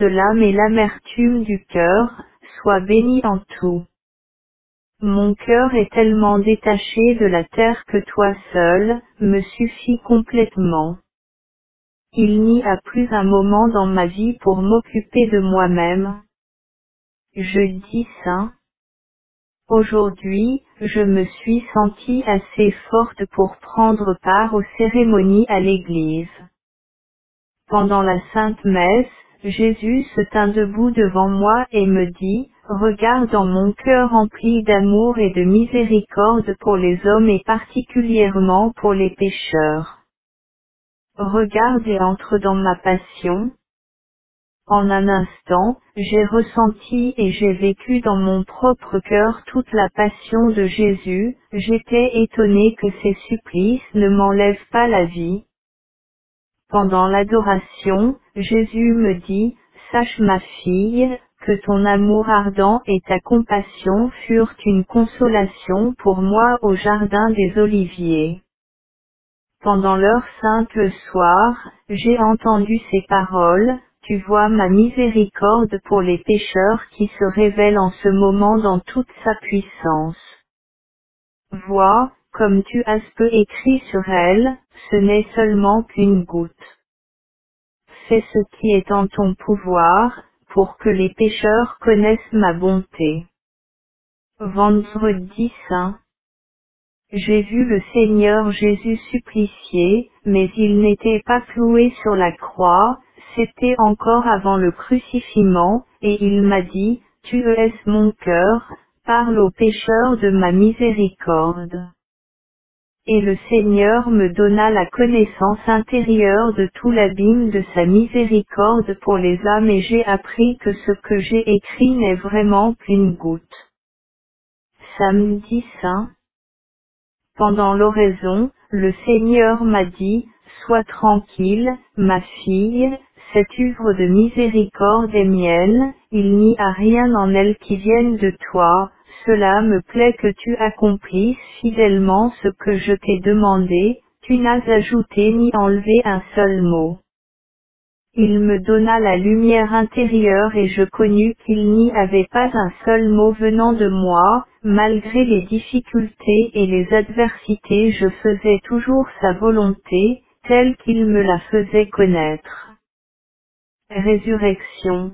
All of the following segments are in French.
de l'âme et l'amertume du cœur, sois béni en tout. Mon cœur est tellement détaché de la terre que toi seul, me suffis complètement. Il n'y a plus un moment dans ma vie pour m'occuper de moi-même. Jeudi saint. Aujourd'hui, je me suis sentie assez forte pour prendre part aux cérémonies à l'église. Pendant la Sainte Messe, Jésus se tint debout devant moi et me dit, « Regarde dans mon cœur rempli d'amour et de miséricorde pour les hommes et particulièrement pour les pécheurs. Regarde et entre dans ma passion. » En un instant, j'ai ressenti et j'ai vécu dans mon propre cœur toute la passion de Jésus, j'étais étonné que ses supplices ne m'enlèvent pas la vie. Pendant l'adoration, Jésus me dit, « Sache ma fille, que ton amour ardent et ta compassion furent une consolation pour moi au jardin des Oliviers. » Pendant l'heure sainte le soir, j'ai entendu ces paroles, « Tu vois ma miséricorde pour les pécheurs qui se révèle en ce moment dans toute sa puissance. Vois, comme tu as peu écrit sur elle, ce n'est seulement qu'une goutte. Fais ce qui est en ton pouvoir, pour que les pécheurs connaissent ma bonté. » Vendredi saint. J'ai vu le Seigneur Jésus supplicié, mais il n'était pas cloué sur la croix, c'était encore avant le crucifiement, et il m'a dit, « Tu es mon cœur, parle aux pécheurs de ma miséricorde. » Et le Seigneur me donna la connaissance intérieure de tout l'abîme de sa miséricorde pour les âmes et j'ai appris que ce que j'ai écrit n'est vraiment qu'une goutte. Samedi saint. Pendant l'oraison, le Seigneur m'a dit, « Sois tranquille, ma fille, cette œuvre de miséricorde est mienne, il n'y a rien en elle qui vienne de toi, cela me plaît que tu accomplisses fidèlement ce que je t'ai demandé, tu n'as ajouté ni enlevé un seul mot. » Il me donna la lumière intérieure et je connus qu'il n'y avait pas un seul mot venant de moi, malgré les difficultés et les adversités je faisais toujours sa volonté, telle qu'il me la faisait connaître. Résurrection.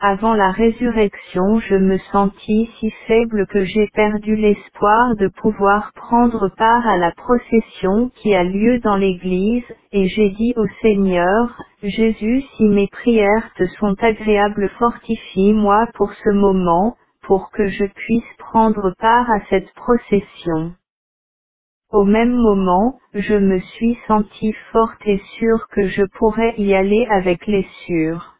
Avant la résurrection je me sentis si faible que j'ai perdu l'espoir de pouvoir prendre part à la procession qui a lieu dans l'église, et j'ai dit au Seigneur, « Jésus, si mes prières te sont agréables, fortifie-moi pour ce moment, pour que je puisse prendre part à cette procession. » Au même moment, je me suis sentie forte et sûre que je pourrais y aller avec les sûrs.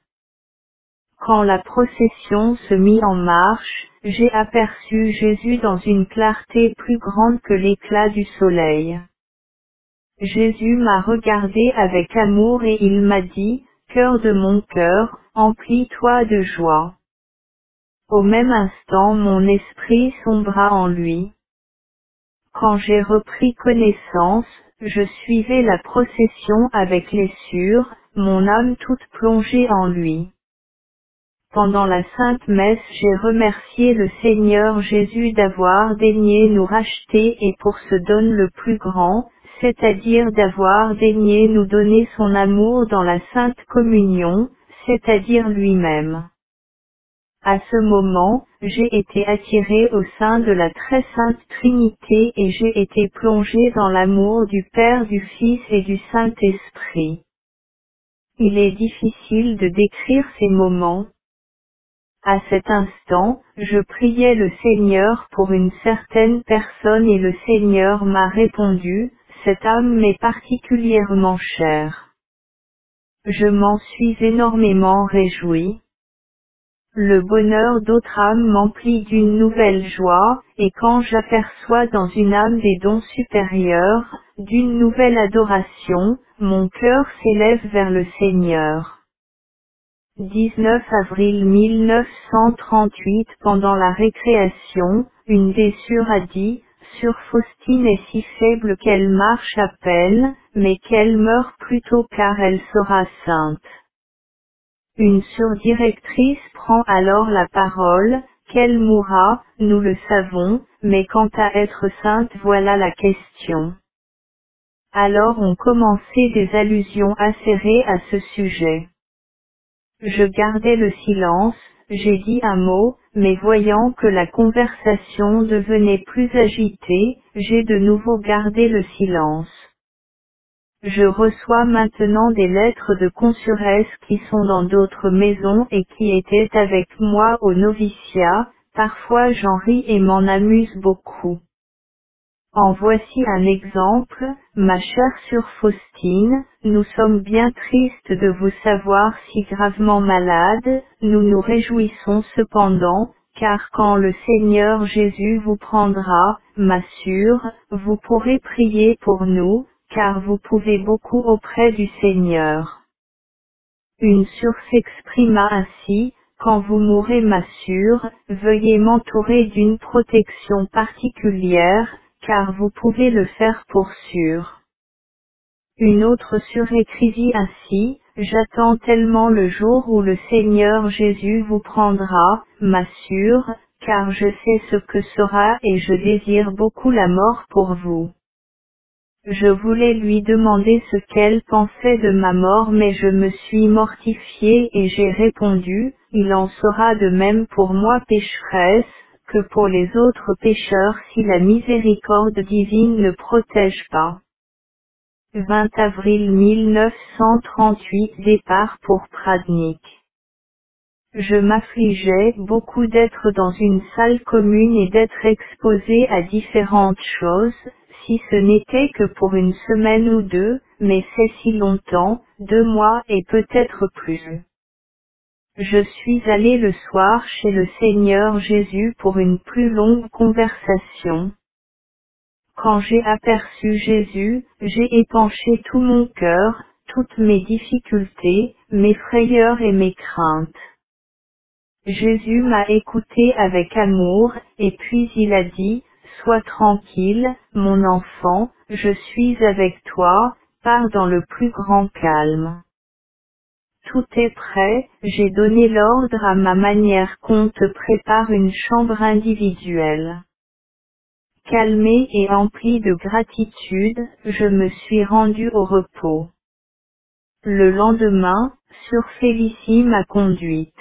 Quand la procession se mit en marche, j'ai aperçu Jésus dans une clarté plus grande que l'éclat du soleil. Jésus m'a regardé avec amour et il m'a dit, « Cœur de mon cœur, emplis-toi de joie. » Au même instant mon esprit sombra en lui. Quand j'ai repris connaissance, je suivais la procession avec les sûrs, mon âme toute plongée en lui. Pendant la Sainte Messe j'ai remercié le Seigneur Jésus d'avoir daigné nous racheter et pour ce don le plus grand, c'est-à-dire d'avoir daigné nous donner son amour dans la Sainte Communion, c'est-à-dire lui-même. À ce moment, j'ai été attiré au sein de la très sainte Trinité et j'ai été plongé dans l'amour du Père, du Fils et du Saint-Esprit. Il est difficile de décrire ces moments. À cet instant, je priais le Seigneur pour une certaine personne et le Seigneur m'a répondu, « Cette âme m'est particulièrement chère. » Je m'en suis énormément réjoui. Le bonheur d'autres âmes m'emplit d'une nouvelle joie, et quand j'aperçois dans une âme des dons supérieurs, d'une nouvelle adoration, mon cœur s'élève vers le Seigneur. 19 avril 1938 Pendant la récréation, une des sœurs a dit, « Sœur Faustine est si faible qu'elle marche à peine, mais qu'elle meurt plutôt car elle sera sainte. » Une surdirectrice prend alors la parole, qu'elle mourra, nous le savons, mais quant à être sainte voilà la question. Alors ont commencé des allusions acérées à ce sujet. Je gardais le silence, j'ai dit un mot, mais voyant que la conversation devenait plus agitée, j'ai de nouveau gardé le silence. Je reçois maintenant des lettres de consuresses qui sont dans d'autres maisons et qui étaient avec moi au noviciat, parfois j'en ris et m'en amuse beaucoup. En voici un exemple, ma chère sœur Faustine, nous sommes bien tristes de vous savoir si gravement malade, nous nous réjouissons cependant, car quand le Seigneur Jésus vous prendra, ma sœur, vous pourrez prier pour nous, car vous pouvez beaucoup auprès du Seigneur. Une sœur s'exprima ainsi, quand vous mourrez ma sœur, veuillez m'entourer d'une protection particulière, car vous pouvez le faire pour sûr. Une autre sœur écrivit ainsi, j'attends tellement le jour où le Seigneur Jésus vous prendra, ma sœur, car je sais ce que sera et je désire beaucoup la mort pour vous. Je voulais lui demander ce qu'elle pensait de ma mort mais je me suis mortifiée et j'ai répondu, il en sera de même pour moi pécheresse, que pour les autres pécheurs si la miséricorde divine ne protège pas. 20 avril 1938 Départ pour Pradnik. Je m'affligeais beaucoup d'être dans une salle commune et d'être exposé à différentes choses, si ce n'était que pour une semaine ou deux, mais c'est si longtemps, 2 mois et peut-être plus. Je suis allé le soir chez le Seigneur Jésus pour une plus longue conversation. Quand j'ai aperçu Jésus, j'ai épanché tout mon cœur, toutes mes difficultés, mes frayeurs et mes craintes. Jésus m'a écouté avec amour, et puis il a dit, sois tranquille, mon enfant, je suis avec toi, pars dans le plus grand calme. Tout est prêt, j'ai donné l'ordre à ma manière qu'on te prépare une chambre individuelle. Calmé et empli de gratitude, je me suis rendu au repos. Le lendemain, Sœur Félicie m'a conduite.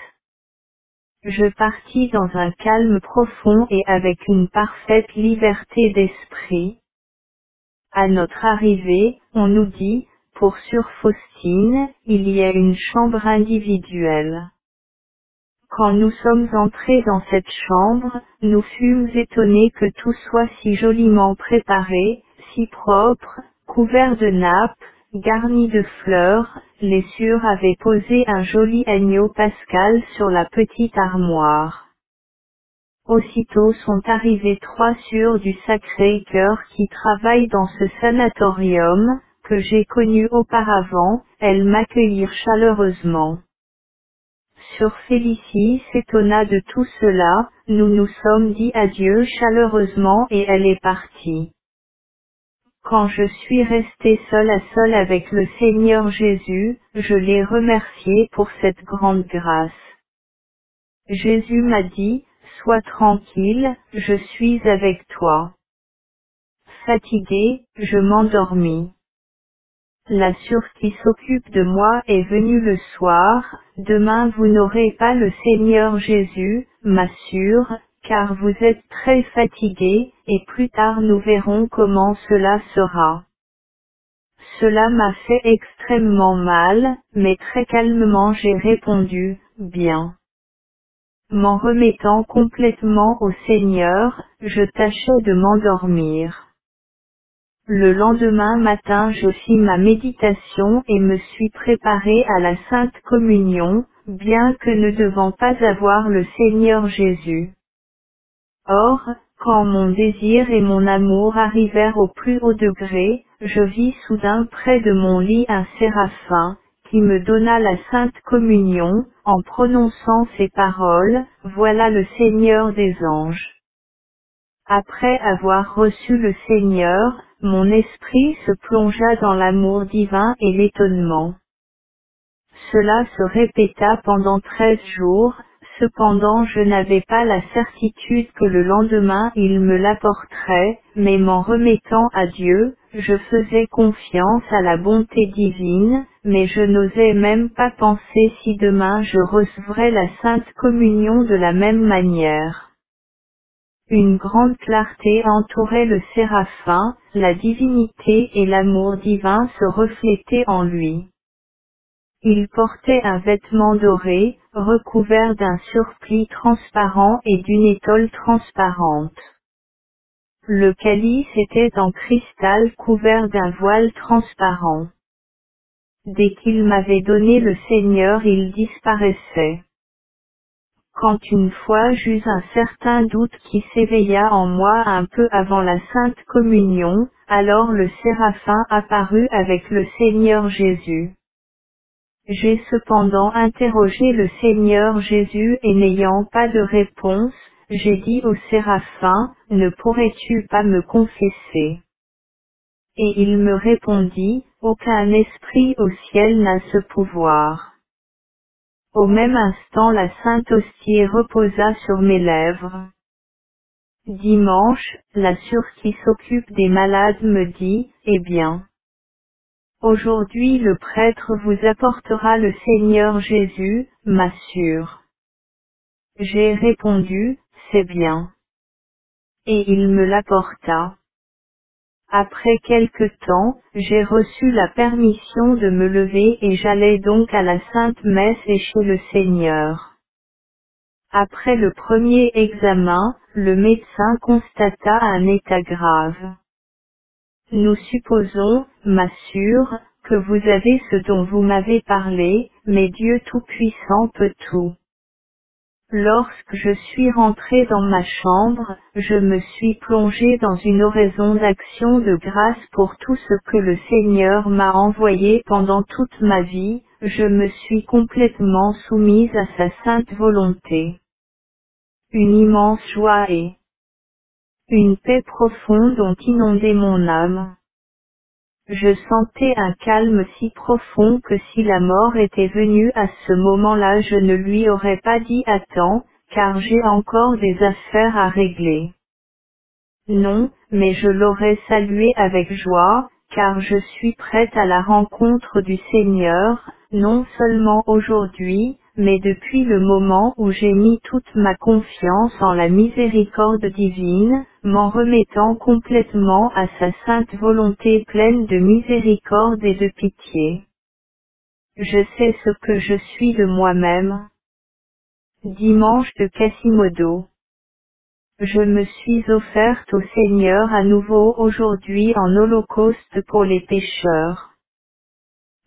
Je partis dans un calme profond et avec une parfaite liberté d'esprit. À notre arrivée, on nous dit, pour Sœur Faustine, il y a une chambre individuelle. Quand nous sommes entrés dans cette chambre, nous fûmes étonnés que tout soit si joliment préparé, si propre, couvert de nappes, garni de fleurs, les sœurs avaient posé un joli agneau pascal sur la petite armoire. Aussitôt sont arrivées 3 sœurs du Sacré-Cœur qui travaillent dans ce sanatorium, que j'ai connu auparavant, elles m'accueillirent chaleureusement. Sœur Félicie s'étonna de tout cela, nous nous sommes dit adieu chaleureusement et elle est partie. Quand je suis resté seul à seul avec le Seigneur Jésus, je l'ai remercié pour cette grande grâce. Jésus m'a dit, sois tranquille, je suis avec toi. Fatigué, je m'endormis. La sœur qui s'occupe de moi est venue le soir, demain vous n'aurez pas le Seigneur Jésus, ma sœur, car vous êtes très fatigué, et plus tard nous verrons comment cela sera. Cela m'a fait extrêmement mal, mais très calmement j'ai répondu, bien. M'en remettant complètement au Seigneur, je tâchais de m'endormir. Le lendemain matin je fis ma méditation et me suis préparé à la Sainte Communion, bien que ne devant pas avoir le Seigneur Jésus. Or, quand mon désir et mon amour arrivèrent au plus haut degré, je vis soudain près de mon lit un séraphin, qui me donna la Sainte Communion, en prononçant ces paroles, voilà le Seigneur des anges. Après avoir reçu le Seigneur, mon esprit se plongea dans l'amour divin et l'étonnement. Cela se répéta pendant 13 jours, cependant je n'avais pas la certitude que le lendemain il me l'apporterait, mais m'en remettant à Dieu, je faisais confiance à la bonté divine, mais je n'osais même pas penser si demain je recevrais la Sainte Communion de la même manière. Une grande clarté entourait le séraphin, la divinité et l'amour divin se reflétaient en lui. Il portait un vêtement doré, recouvert d'un surplis transparent et d'une étole transparente. Le calice était en cristal couvert d'un voile transparent. Dès qu'il m'avait donné le Seigneur, il disparaissait. Quand une fois j'eus un certain doute qui s'éveilla en moi un peu avant la Sainte Communion, alors le séraphin apparut avec le Seigneur Jésus. J'ai cependant interrogé le Seigneur Jésus et n'ayant pas de réponse, j'ai dit au séraphin, ne pourrais-tu pas me confesser? Et il me répondit, aucun esprit au ciel n'a ce pouvoir. Au même instant la Sainte Hostie reposa sur mes lèvres. Dimanche, la sœur qui s'occupe des malades me dit, eh bien. Aujourd'hui le prêtre vous apportera le Seigneur Jésus, ma sœur. J'ai répondu, c'est bien. Et il me l'apporta. Après quelque temps, j'ai reçu la permission de me lever et j'allai donc à la Sainte Messe et chez le Seigneur. Après le premier examen, le médecin constata un état grave. Nous supposons, ma sœur, que vous avez ce dont vous m'avez parlé, mais Dieu Tout-Puissant peut tout. Lorsque je suis rentré dans ma chambre, je me suis plongé dans une oraison d'action de grâce pour tout ce que le Seigneur m'a envoyé pendant toute ma vie, je me suis complètement soumise à sa sainte volonté. Une immense joie et une paix profonde ont inondé mon âme. Je sentais un calme si profond que si la mort était venue à ce moment-là je ne lui aurais pas dit attends, car j'ai encore des affaires à régler. Non, mais je l'aurais salué avec joie, car je suis prête à la rencontre du Seigneur, non seulement aujourd'hui, mais depuis le moment où j'ai mis toute ma confiance en la miséricorde divine, m'en remettant complètement à sa sainte volonté pleine de miséricorde et de pitié. Je sais ce que je suis de moi-même. Dimanche de Quasimodo. Je me suis offerte au Seigneur à nouveau aujourd'hui en holocauste pour les pécheurs.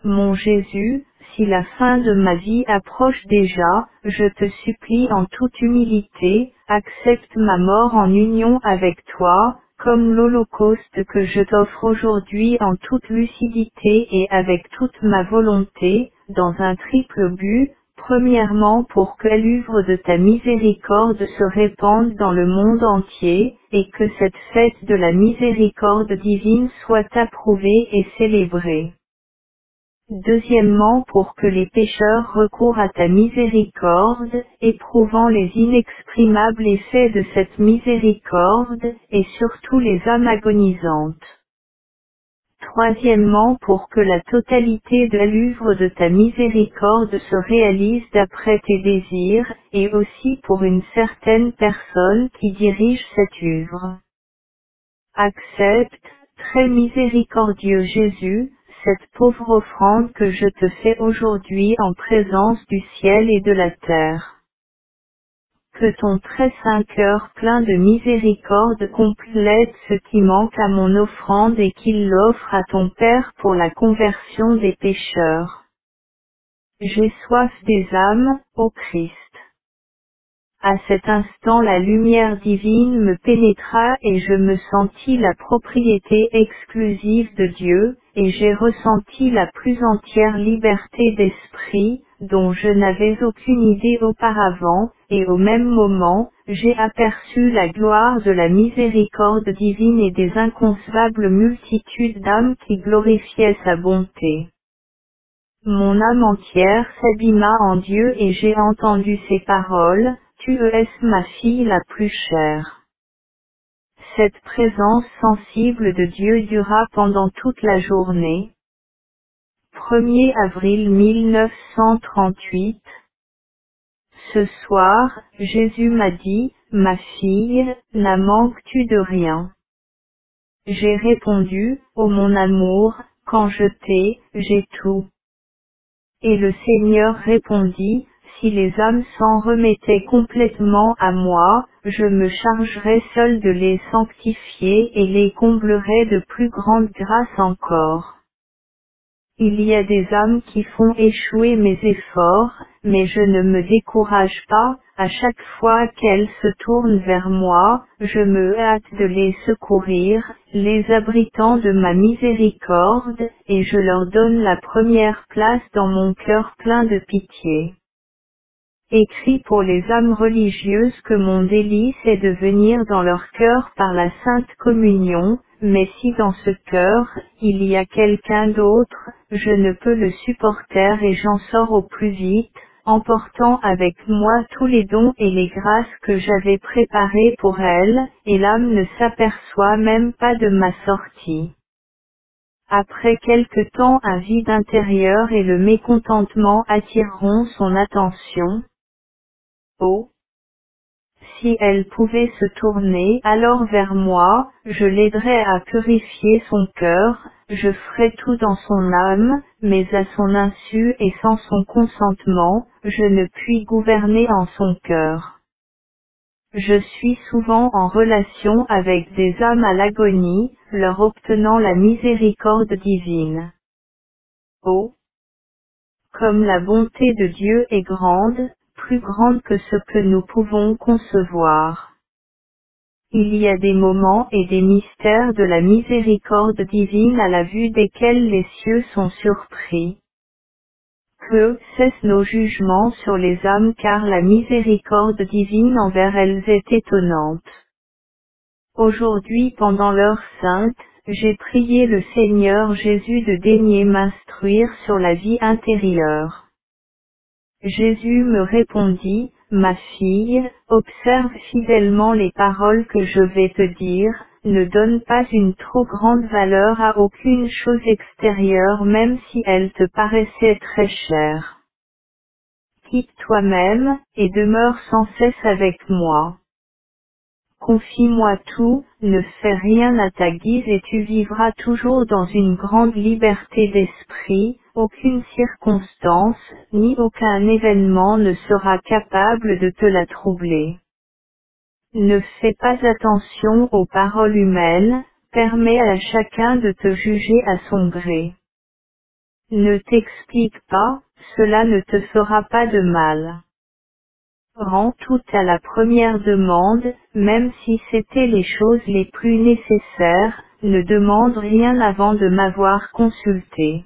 Mon Jésus, si la fin de ma vie approche déjà, je te supplie en toute humilité, accepte ma mort en union avec toi, comme l'holocauste que je t'offre aujourd'hui en toute lucidité et avec toute ma volonté, dans un triple but, premièrement pour que l'œuvre de ta miséricorde se répande dans le monde entier, et que cette fête de la miséricorde divine soit approuvée et célébrée. Deuxièmement pour que les pécheurs recourent à ta miséricorde, éprouvant les inexprimables effets de cette miséricorde, et surtout les âmes agonisantes. Troisièmement pour que la totalité de l'œuvre de ta miséricorde se réalise d'après tes désirs, et aussi pour une certaine personne qui dirige cette œuvre. Accepte, très miséricordieux Jésus, cette pauvre offrande que je te fais aujourd'hui en présence du ciel et de la terre. Que ton très saint cœur plein de miséricorde complète ce qui manque à mon offrande et qu'il l'offre à ton Père pour la conversion des pécheurs. J'ai soif des âmes, ô Christ. À cet instant la lumière divine me pénétra et je me sentis la propriété exclusive de Dieu, et j'ai ressenti la plus entière liberté d'esprit, dont je n'avais aucune idée auparavant, et au même moment, j'ai aperçu la gloire de la miséricorde divine et des inconcevables multitudes d'âmes qui glorifiaient sa bonté. Mon âme entière s'abîma en Dieu et j'ai entendu ces paroles, tu es ma fille la plus chère. Cette présence sensible de Dieu dura pendant toute la journée. 1er avril 1938. Ce soir, Jésus m'a dit, ma fille, n'en manques-tu de rien? J'ai répondu, ô mon amour, quand je t'ai, j'ai tout. Et le Seigneur répondit, si les âmes s'en remettaient complètement à moi, je me chargerais seul de les sanctifier et les comblerais de plus grandes grâces encore. Il y a des âmes qui font échouer mes efforts, mais je ne me décourage pas, à chaque fois qu'elles se tournent vers moi, je me hâte de les secourir, les abritant de ma miséricorde, et je leur donne la première place dans mon cœur plein de pitié. Écrit pour les âmes religieuses que mon délice est de venir dans leur cœur par la Sainte Communion, mais si dans ce cœur, il y a quelqu'un d'autre, je ne peux le supporter et j'en sors au plus vite, emportant avec moi tous les dons et les grâces que j'avais préparés pour elle, et l'âme ne s'aperçoit même pas de ma sortie. Après quelque temps un vide intérieur et le mécontentement attireront son attention. Oh! Si elle pouvait se tourner alors vers moi, je l'aiderais à purifier son cœur, je ferais tout dans son âme, mais à son insu et sans son consentement, je ne puis gouverner en son cœur. Je suis souvent en relation avec des âmes à l'agonie, leur obtenant la miséricorde divine. Oh! Comme la bonté de Dieu est grande, plus grande que ce que nous pouvons concevoir. Il y a des moments et des mystères de la miséricorde divine à la vue desquels les cieux sont surpris. Que cessent nos jugements sur les âmes car la miséricorde divine envers elles est étonnante. Aujourd'hui pendant l'heure sainte, j'ai prié le Seigneur Jésus de daigner m'instruire sur la vie intérieure. Jésus me répondit, ma fille, observe fidèlement les paroles que je vais te dire, ne donne pas une trop grande valeur à aucune chose extérieure même si elle te paraissait très chère. Quitte toi-même, et demeure sans cesse avec moi. Confie-moi tout, ne fais rien à ta guise et tu vivras toujours dans une grande liberté d'esprit, aucune circonstance, ni aucun événement ne sera capable de te la troubler. Ne fais pas attention aux paroles humaines, permets à chacun de te juger à son gré. Ne t'explique pas, cela ne te fera pas de mal. Rends tout à la première demande, même si c'était les choses les plus nécessaires, ne demande rien avant de m'avoir consulté.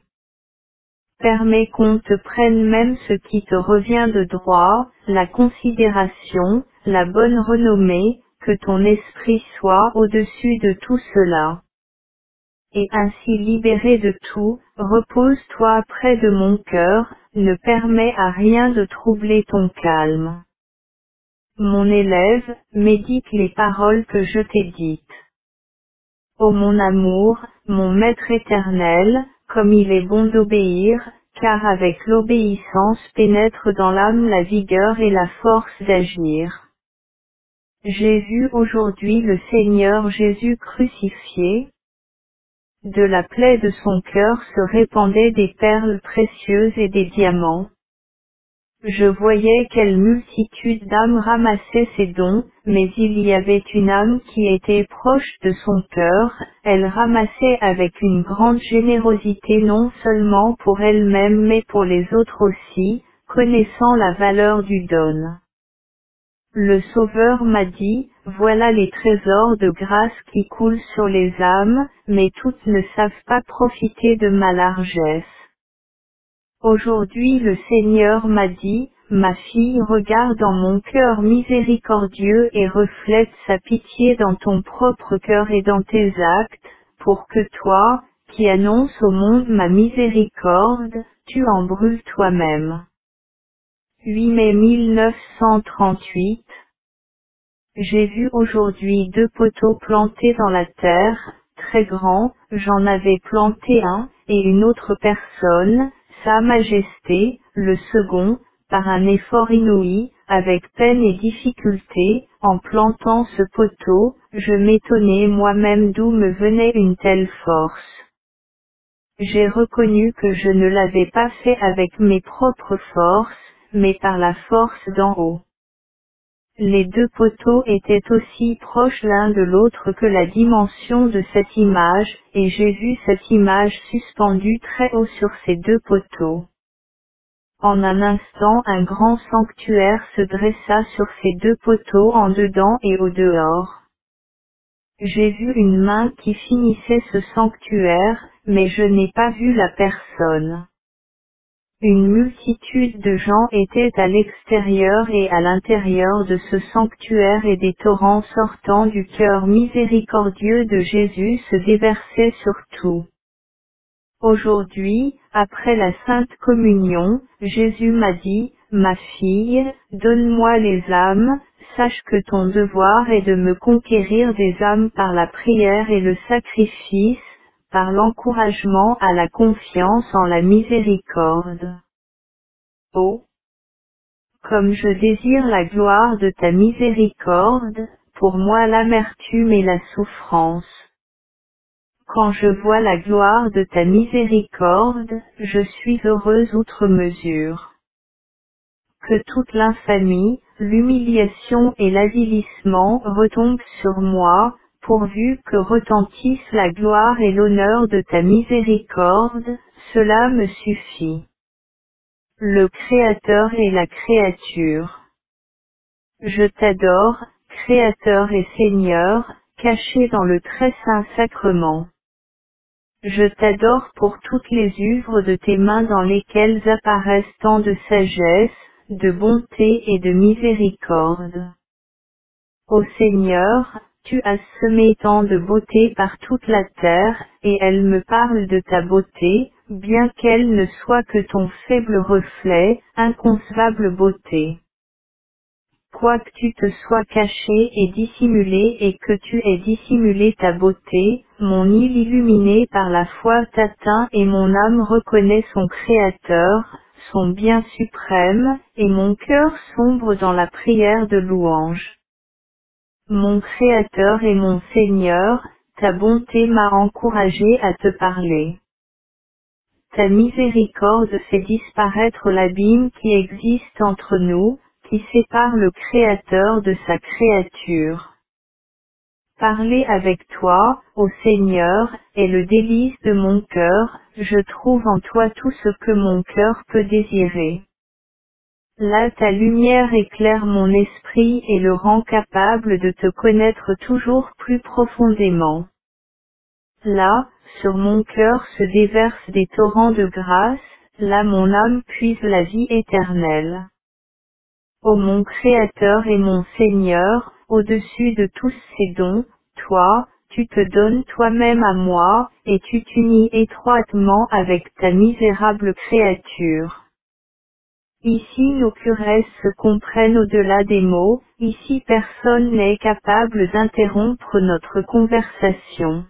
Permets qu'on te prenne même ce qui te revient de droit, la considération, la bonne renommée, que ton esprit soit au-dessus de tout cela. Et ainsi libéré de tout, repose-toi près de mon cœur, ne permets à rien de troubler ton calme. Mon élève, médite les paroles que je t'ai dites. Ô mon amour, mon Maître éternel, comme il est bon d'obéir, car avec l'obéissance pénètre dans l'âme la vigueur et la force d'agir. J'ai vu aujourd'hui le Seigneur Jésus crucifié. De la plaie de son cœur se répandaient des perles précieuses et des diamants. Je voyais quelle multitude d'âmes ramassaient ces dons, mais il y avait une âme qui était proche de son cœur, elle ramassait avec une grande générosité non seulement pour elle-même mais pour les autres aussi, connaissant la valeur du don. Le Sauveur m'a dit, voilà les trésors de grâce qui coulent sur les âmes, mais toutes ne savent pas profiter de ma largesse. Aujourd'hui le Seigneur m'a dit, ma fille regarde dans mon cœur miséricordieux et reflète sa pitié dans ton propre cœur et dans tes actes, pour que toi, qui annonces au monde ma miséricorde, tu en brûles toi-même. 8 mai 1938. J'ai vu aujourd'hui 2 poteaux plantés dans la terre, très grands, j'en avais planté un, et une autre personne, Sa Majesté, le second, par un effort inouï, avec peine et difficulté, en plantant ce poteau, je m'étonnais moi-même d'où me venait une telle force. J'ai reconnu que je ne l'avais pas fait avec mes propres forces, mais par la force d'en haut. Les 2 poteaux étaient aussi proches l'un de l'autre que la dimension de cette image, et j'ai vu cette image suspendue très haut sur ces 2 poteaux. En un instant un grand sanctuaire se dressa sur ces 2 poteaux en dedans et au dehors. J'ai vu une main qui finissait ce sanctuaire, mais je n'ai pas vu la personne. Une multitude de gens étaient à l'extérieur et à l'intérieur de ce sanctuaire et des torrents sortant du cœur miséricordieux de Jésus se déversaient sur tout. Aujourd'hui, après la Sainte Communion, Jésus m'a dit, « Ma fille, donne-moi les âmes, sache que ton devoir est de me conquérir des âmes par la prière et le sacrifice, par l'encouragement à la confiance en la miséricorde. Oh, comme je désire la gloire de ta miséricorde, pour moi l'amertume et la souffrance. Quand je vois la gloire de ta miséricorde, je suis heureuse outre mesure. Que toute l'infamie, l'humiliation et l'avilissement retombent sur moi, pourvu que retentisse la gloire et l'honneur de ta miséricorde, cela me suffit. Le Créateur et la créature. Je t'adore, Créateur et Seigneur, caché dans le très saint sacrement. Je t'adore pour toutes les œuvres de tes mains dans lesquelles apparaissent tant de sagesse, de bonté et de miséricorde. Ô Seigneur, tu as semé tant de beauté par toute la terre, et elle me parle de ta beauté, bien qu'elle ne soit que ton faible reflet, inconcevable beauté. Quoique tu te sois caché et dissimulé et que tu aies dissimulé ta beauté, mon île illuminée par la foi t'atteint et mon âme reconnaît son Créateur, son bien suprême, et mon cœur sombre dans la prière de louange. Mon Créateur et mon Seigneur, ta bonté m'a encouragé à te parler. Ta miséricorde fait disparaître l'abîme qui existe entre nous, qui sépare le Créateur de sa créature. Parler avec toi, ô Seigneur, est le délice de mon cœur, je trouve en toi tout ce que mon cœur peut désirer. Là ta lumière éclaire mon esprit et le rend capable de te connaître toujours plus profondément. Là, sur mon cœur se déversent des torrents de grâce, là mon âme puise la vie éternelle. Ô mon Créateur et mon Seigneur, au-dessus de tous ces dons, toi, tu te donnes toi-même à moi, et tu t'unis étroitement avec ta misérable créature. Ici nos curesses se comprennent au-delà des mots, ici personne n'est capable d'interrompre notre conversation.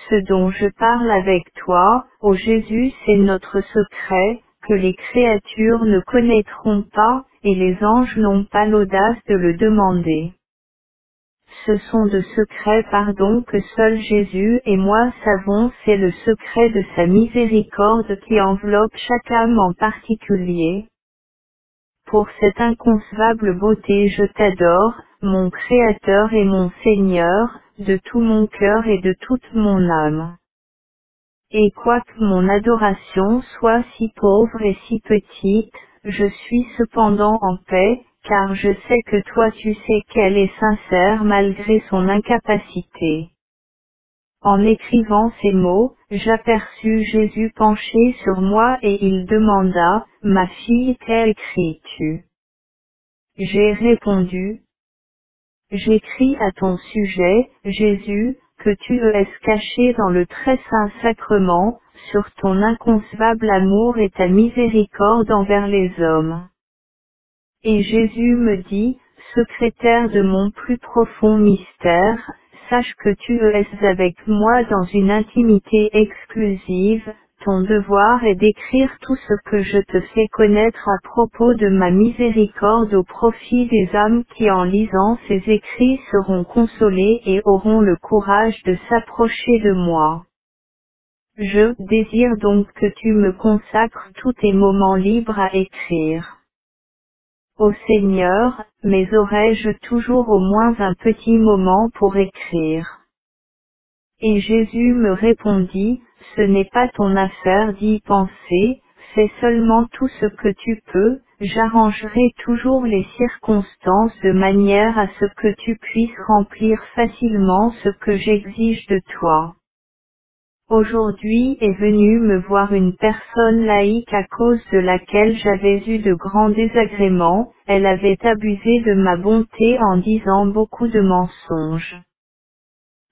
Ce dont je parle avec toi, ô Jésus, c'est notre secret, que les créatures ne connaîtront pas, et les anges n'ont pas l'audace de le demander. Ce sont de secrets pardon que seul Jésus et moi savons, c'est le secret de sa miséricorde qui enveloppe chaque âme en particulier. Pour cette inconcevable beauté je t'adore, mon Créateur et mon Seigneur, de tout mon cœur et de toute mon âme. Et quoique mon adoration soit si pauvre et si petite, je suis cependant en paix, car je sais que toi tu sais qu'elle est sincère malgré son incapacité. En écrivant ces mots, j'aperçus Jésus penché sur moi et il demanda, « Ma fille, qu'écris-tu » J'ai répondu, j'écris à ton sujet, Jésus, que tu es caché dans le très saint sacrement, sur ton inconcevable amour et ta miséricorde envers les hommes. Et Jésus me dit, secrétaire de mon plus profond mystère, sache que tu es avec moi dans une intimité exclusive, ton devoir est d'écrire tout ce que je te fais connaître à propos de ma miséricorde au profit des âmes qui en lisant ces écrits seront consolées et auront le courage de s'approcher de moi. Je désire donc que tu me consacres tous tes moments libres à écrire. Ô Seigneur, mais aurais-je toujours au moins un petit moment pour écrire? Et Jésus me répondit, ce n'est pas ton affaire d'y penser, fais seulement tout ce que tu peux, j'arrangerai toujours les circonstances de manière à ce que tu puisses remplir facilement ce que j'exige de toi. Aujourd'hui est venue me voir une personne laïque à cause de laquelle j'avais eu de grands désagréments, elle avait abusé de ma bonté en disant beaucoup de mensonges.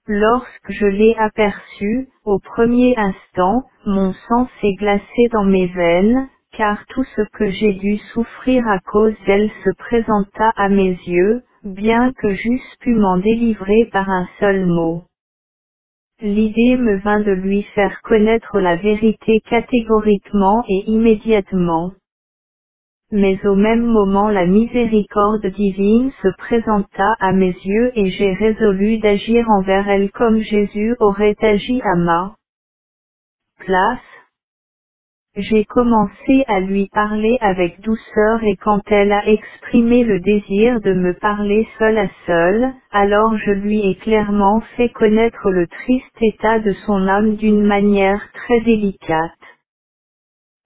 Lorsque je l'ai aperçue, au premier instant, mon sang s'est glacé dans mes veines, car tout ce que j'ai dû souffrir à cause d'elle se présenta à mes yeux, bien que j'eusse pu m'en délivrer par un seul mot. L'idée me vint de lui faire connaître la vérité catégoriquement et immédiatement. Mais au même moment la miséricorde divine se présenta à mes yeux et j'ai résolu d'agir envers elle comme Jésus aurait agi à ma place. J'ai commencé à lui parler avec douceur et quand elle a exprimé le désir de me parler seul à seul, alors je lui ai clairement fait connaître le triste état de son âme d'une manière très délicate.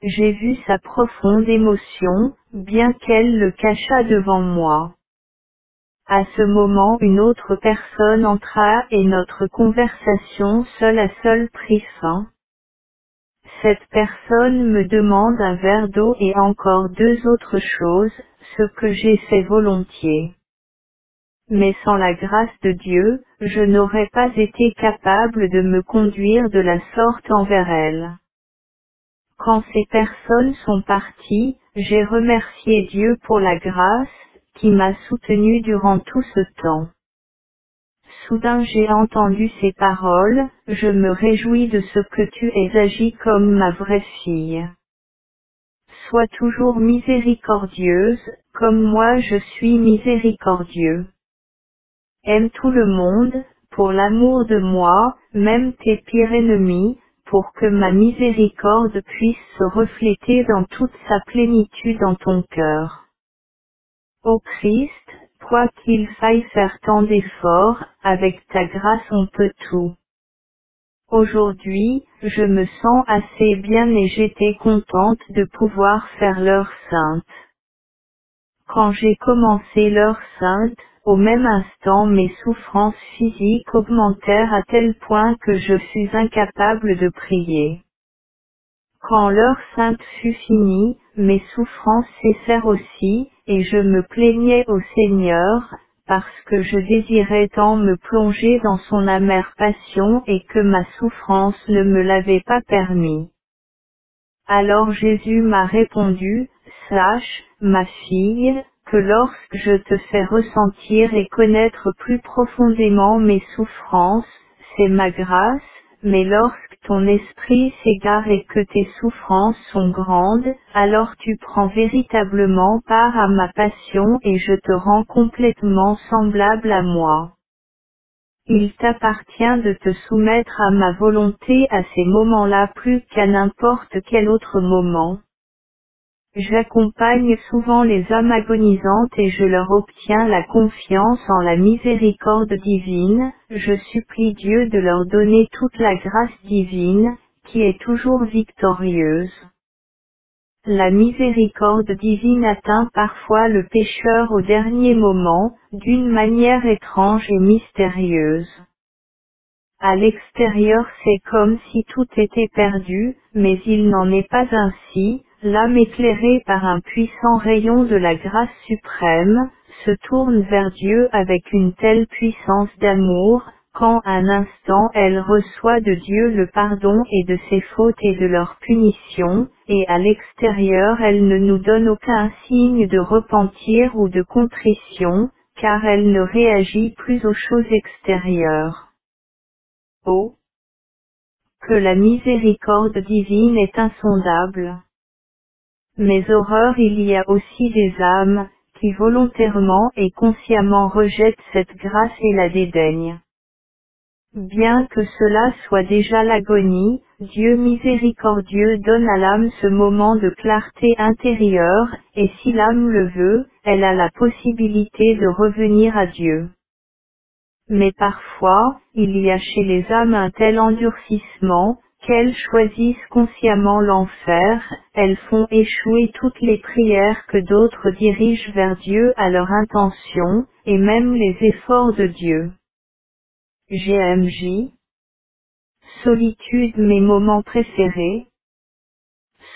J'ai vu sa profonde émotion, bien qu'elle le cachât devant moi. À ce moment une autre personne entra et notre conversation seul à seul prit fin. Cette personne me demande un verre d'eau et encore deux autres choses, ce que j'ai fait volontiers. Mais sans la grâce de Dieu, je n'aurais pas été capable de me conduire de la sorte envers elle. Quand ces personnes sont parties, j'ai remercié Dieu pour la grâce, qui m'a soutenu durant tout ce temps. Soudain j'ai entendu ces paroles, je me réjouis de ce que tu aies agi comme ma vraie fille. Sois toujours miséricordieuse, comme moi je suis miséricordieux. Aime tout le monde, pour l'amour de moi, même tes pires ennemis, pour que ma miséricorde puisse se refléter dans toute sa plénitude dans ton cœur. Ô Christ, quoi qu'il faille faire tant d'efforts, avec ta grâce on peut tout. Aujourd'hui, je me sens assez bien et j'étais contente de pouvoir faire l'heure sainte. Quand j'ai commencé l'heure sainte, au même instant mes souffrances physiques augmentèrent à tel point que je fus incapable de prier. Quand l'heure sainte fut finie, mes souffrances cessèrent aussi, et je me plaignais au Seigneur, parce que je désirais tant me plonger dans son amère passion et que ma souffrance ne me l'avait pas permis. Alors Jésus m'a répondu, sache, ma fille, que lorsque je te fais ressentir et connaître plus profondément mes souffrances, c'est ma grâce, mais lorsque ton esprit s'égare et que tes souffrances sont grandes, alors tu prends véritablement part à ma passion et je te rends complètement semblable à moi. Il t'appartient de te soumettre à ma volonté à ces moments-là plus qu'à n'importe quel autre moment. J'accompagne souvent les âmes agonisantes et je leur obtiens la confiance en la miséricorde divine, je supplie Dieu de leur donner toute la grâce divine, qui est toujours victorieuse. La miséricorde divine atteint parfois le pécheur au dernier moment, d'une manière étrange et mystérieuse. À l'extérieur c'est comme si tout était perdu, mais il n'en est pas ainsi, l'âme éclairée par un puissant rayon de la grâce suprême, se tourne vers Dieu avec une telle puissance d'amour, quand un instant elle reçoit de Dieu le pardon et de ses fautes et de leur punition, et à l'extérieur elle ne nous donne aucun signe de repentir ou de contrition, car elle ne réagit plus aux choses extérieures. Oh! Que la miséricorde divine est insondable. Mais horreur, il y a aussi des âmes, qui volontairement et consciemment rejettent cette grâce et la dédaignent. Bien que cela soit déjà l'agonie, Dieu miséricordieux donne à l'âme ce moment de clarté intérieure, et si l'âme le veut, elle a la possibilité de revenir à Dieu. Mais parfois, il y a chez les âmes un tel endurcissement, qu'elles choisissent consciemment l'enfer, elles font échouer toutes les prières que d'autres dirigent vers Dieu à leur intention, et même les efforts de Dieu. GMJ. Solitude, mes moments préférés.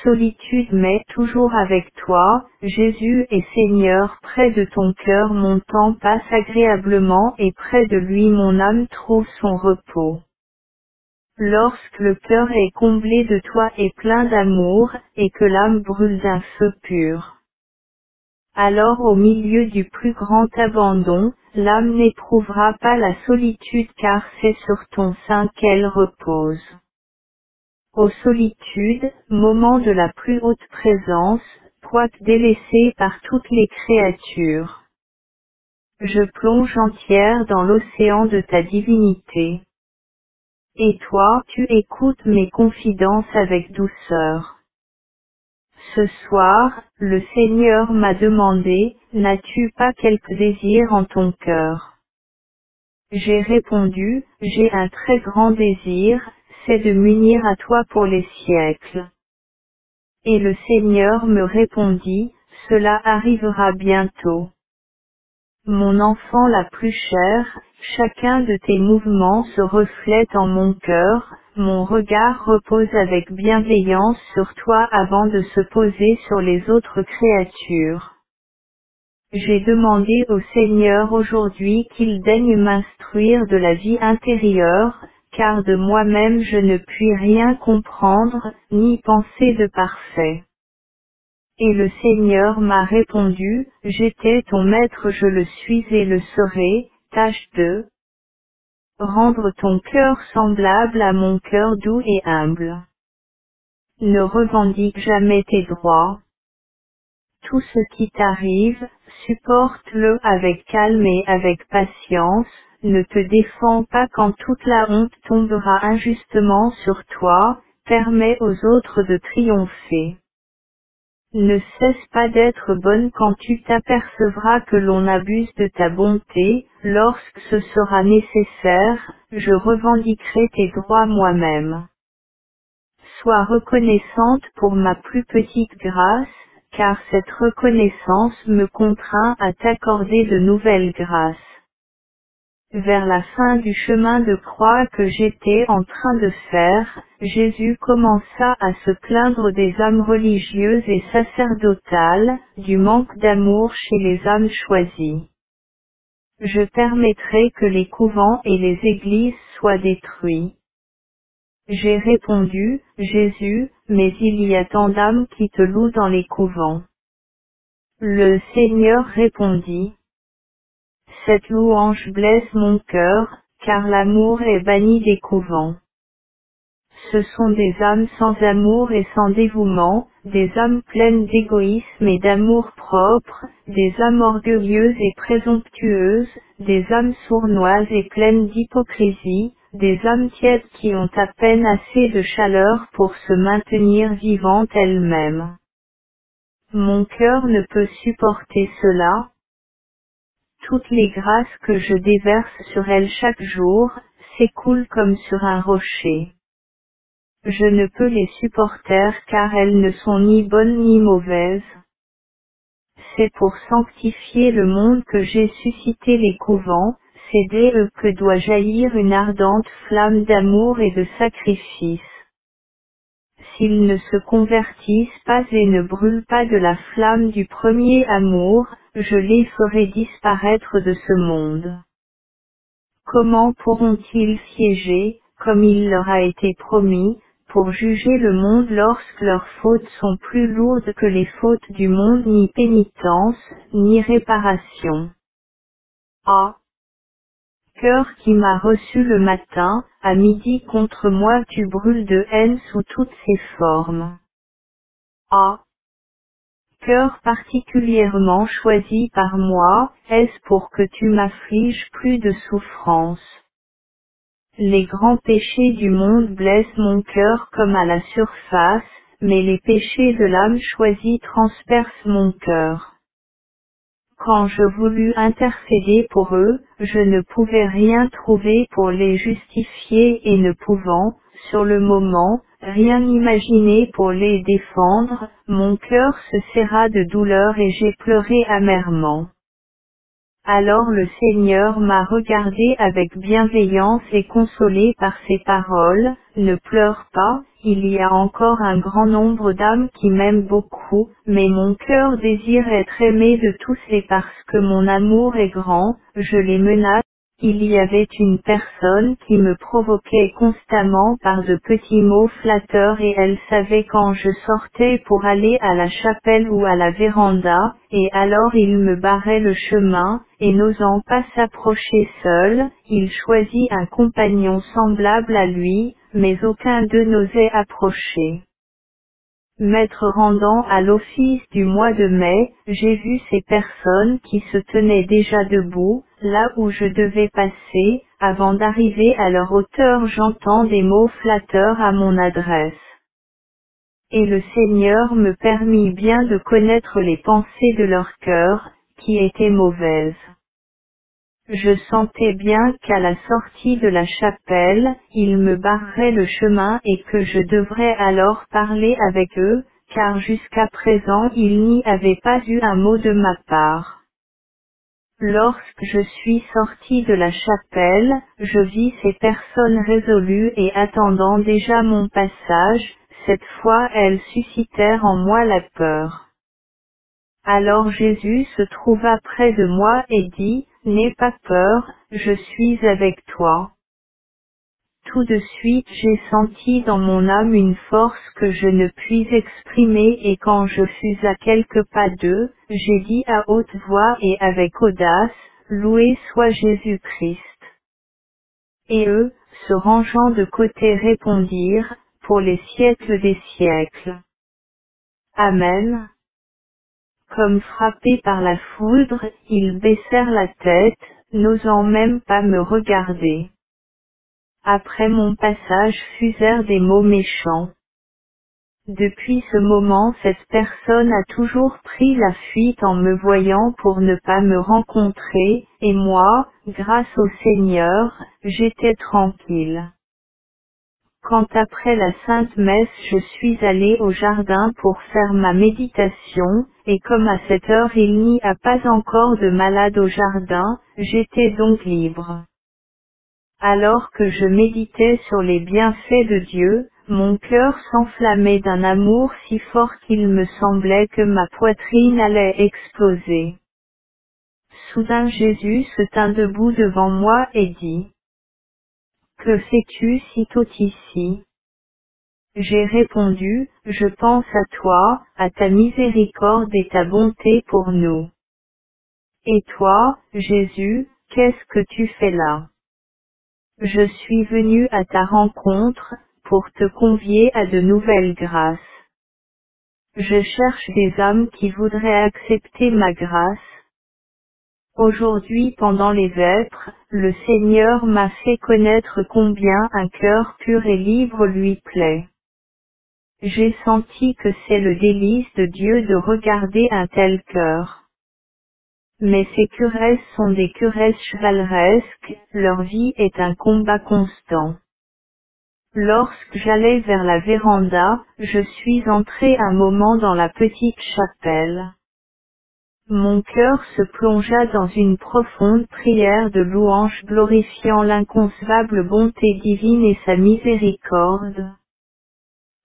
Solitude, mais toujours avec toi, Jésus et Seigneur, près de ton cœur mon temps passe agréablement et près de lui mon âme trouve son repos. Lorsque le cœur est comblé de toi et plein d'amour, et que l'âme brûle d'un feu pur. Alors au milieu du plus grand abandon, l'âme n'éprouvera pas la solitude car c'est sur ton sein qu'elle repose. Ô solitude, moment de la plus haute présence, toi délaissé par toutes les créatures. Je plonge entière dans l'océan de ta divinité. Et toi, tu écoutes mes confidences avec douceur. Ce soir, le Seigneur m'a demandé, n'as-tu pas quelque désir en ton cœur? J'ai répondu, j'ai un très grand désir, c'est de m'unir à toi pour les siècles. Et le Seigneur me répondit, cela arrivera bientôt. Mon enfant la plus chère, chacun de tes mouvements se reflète en mon cœur, mon regard repose avec bienveillance sur toi avant de se poser sur les autres créatures. J'ai demandé au Seigneur aujourd'hui qu'il daigne m'instruire de la vie intérieure, car de moi-même je ne puis rien comprendre, ni penser de parfait. Et le Seigneur m'a répondu, j'étais ton maître, je le suis et le serai, tâche de rendre ton cœur semblable à mon cœur doux et humble. Ne revendique jamais tes droits. Tout ce qui t'arrive, supporte-le avec calme et avec patience, ne te défends pas quand toute la honte tombera injustement sur toi, permets aux autres de triompher. Ne cesse pas d'être bonne quand tu t'apercevras que l'on abuse de ta bonté, lorsque ce sera nécessaire, je revendiquerai tes droits moi-même. Sois reconnaissante pour ma plus petite grâce, car cette reconnaissance me contraint à t'accorder de nouvelles grâces. Vers la fin du chemin de croix que j'étais en train de faire, Jésus commença à se plaindre des âmes religieuses et sacerdotales, du manque d'amour chez les âmes choisies. Je permettrai que les couvents et les églises soient détruits. J'ai répondu, Jésus, mais il y a tant d'âmes qui te louent dans les couvents. Le Seigneur répondit, cette louange blesse mon cœur, car l'amour est banni des couvents. Ce sont des âmes sans amour et sans dévouement, des âmes pleines d'égoïsme et d'amour propre, des âmes orgueilleuses et présomptueuses, des âmes sournoises et pleines d'hypocrisie, des âmes tièdes qui ont à peine assez de chaleur pour se maintenir vivantes elles-mêmes. Mon cœur ne peut supporter cela. Toutes les grâces que je déverse sur elles chaque jour, s'écoulent comme sur un rocher. Je ne peux les supporter car elles ne sont ni bonnes ni mauvaises. C'est pour sanctifier le monde que j'ai suscité les couvents, c'est d'eux que doit jaillir une ardente flamme d'amour et de sacrifice. S'ils ne se convertissent pas et ne brûlent pas de la flamme du premier amour, je les ferai disparaître de ce monde. Comment pourront-ils siéger, comme il leur a été promis, pour juger le monde lorsque leurs fautes sont plus lourdes que les fautes du monde, ni pénitence, ni réparation. Ah! Cœur qui m'a reçu le matin, à midi contre moi tu brûles de haine sous toutes ses formes. Ah! Cœur particulièrement choisi par moi, est-ce pour que tu m'affliges plus de souffrance? Les grands péchés du monde blessent mon cœur comme à la surface, mais les péchés de l'âme choisie transpercent mon cœur. Quand je voulus intercéder pour eux, je ne pouvais rien trouver pour les justifier et ne pouvant, sur le moment, rien imaginer pour les défendre, mon cœur se serra de douleur et j'ai pleuré amèrement. Alors le Seigneur m'a regardé avec bienveillance et consolé par ses paroles, ne pleure pas, il y a encore un grand nombre d'âmes qui m'aiment beaucoup, mais mon cœur désire être aimé de tous et parce que mon amour est grand, je les menace. Il y avait une personne qui me provoquait constamment par de petits mots flatteurs et elle savait quand je sortais pour aller à la chapelle ou à la véranda, et alors il me barrait le chemin, et n'osant pas s'approcher seul, il choisit un compagnon semblable à lui, mais aucun d'eux n'osait approcher. M'être rendant à l'office du mois de mai, j'ai vu ces personnes qui se tenaient déjà debout, là où je devais passer, avant d'arriver à leur hauteur j'entends des mots flatteurs à mon adresse. Et le Seigneur me permit bien de connaître les pensées de leur cœur, qui étaient mauvaises. Je sentais bien qu'à la sortie de la chapelle, ils me barraient le chemin et que je devrais alors parler avec eux, car jusqu'à présent il n'y avait pas eu un mot de ma part. Lorsque je suis sorti de la chapelle, je vis ces personnes résolues et attendant déjà mon passage, cette fois elles suscitèrent en moi la peur. Alors Jésus se trouva près de moi et dit, « N'aie pas peur, je suis avec toi. » Tout de suite j'ai senti dans mon âme une force que je ne puis exprimer et quand je fus à quelques pas d'eux, j'ai dit à haute voix et avec audace, « Loué soit Jésus-Christ. » Et eux, se rangeant de côté répondirent, « Pour les siècles des siècles. » Amen. Comme frappés par la foudre, ils baissèrent la tête, n'osant même pas me regarder. Après mon passage fusèrent des mots méchants. Depuis ce moment cette personne a toujours pris la fuite en me voyant pour ne pas me rencontrer, et moi, grâce au Seigneur, j'étais tranquille. Quand après la Sainte Messe je suis allé au jardin pour faire ma méditation, et comme à cette heure il n'y a pas encore de malade au jardin, j'étais donc libre. Alors que je méditais sur les bienfaits de Dieu, mon cœur s'enflammait d'un amour si fort qu'il me semblait que ma poitrine allait exploser. Soudain Jésus se tint debout devant moi et dit, « Que fais-tu si tôt ici ? » J'ai répondu, « Je pense à toi, à ta miséricorde et ta bonté pour nous. » Et toi, Jésus, qu'est-ce que tu fais là? Je suis venu à ta rencontre, pour te convier à de nouvelles grâces. Je cherche des âmes qui voudraient accepter ma grâce. Aujourd'hui pendant les vêpres, le Seigneur m'a fait connaître combien un cœur pur et libre lui plaît. J'ai senti que c'est le délice de Dieu de regarder un tel cœur. Mais ces curesses sont des curesses chevaleresques, leur vie est un combat constant. Lorsque j'allais vers la véranda, je suis entré un moment dans la petite chapelle. Mon cœur se plongea dans une profonde prière de louange glorifiant l'inconcevable bonté divine et sa miséricorde.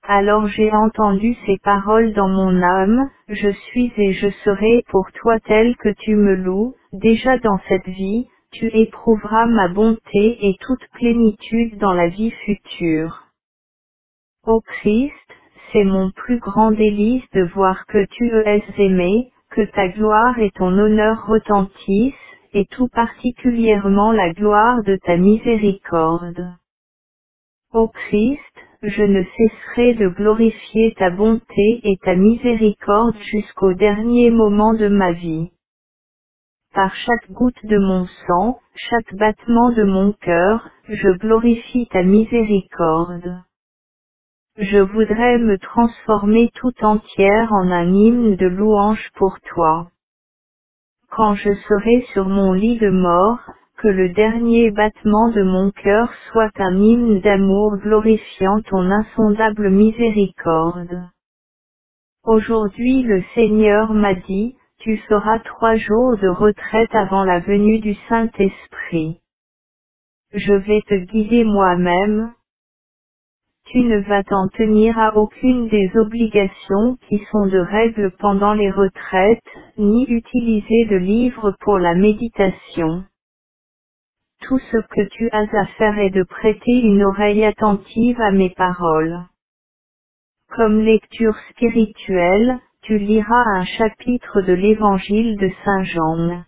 Alors j'ai entendu ces paroles dans mon âme, je suis et je serai pour toi tel que tu me loues, déjà dans cette vie, tu éprouveras ma bonté et toute plénitude dans la vie future. Ô Christ, c'est mon plus grand délice de voir que tu es aimé, que ta gloire et ton honneur retentissent, et tout particulièrement la gloire de ta miséricorde. Ô Christ, je ne cesserai de glorifier ta bonté et ta miséricorde jusqu'au dernier moment de ma vie. Par chaque goutte de mon sang, chaque battement de mon cœur, je glorifie ta miséricorde. Je voudrais me transformer tout entière en un hymne de louange pour toi. Quand je serai sur mon lit de mort, que le dernier battement de mon cœur soit un hymne d'amour glorifiant ton insondable miséricorde. Aujourd'hui le Seigneur m'a dit, tu feras 3 jours de retraite avant la venue du Saint-Esprit. Je vais te guider moi-même. Tu ne vas t'en tenir à aucune des obligations qui sont de règle pendant les retraites, ni utiliser de livres pour la méditation. Tout ce que tu as à faire est de prêter une oreille attentive à mes paroles. Comme lecture spirituelle, tu liras un chapitre de l'Évangile de Saint Jean.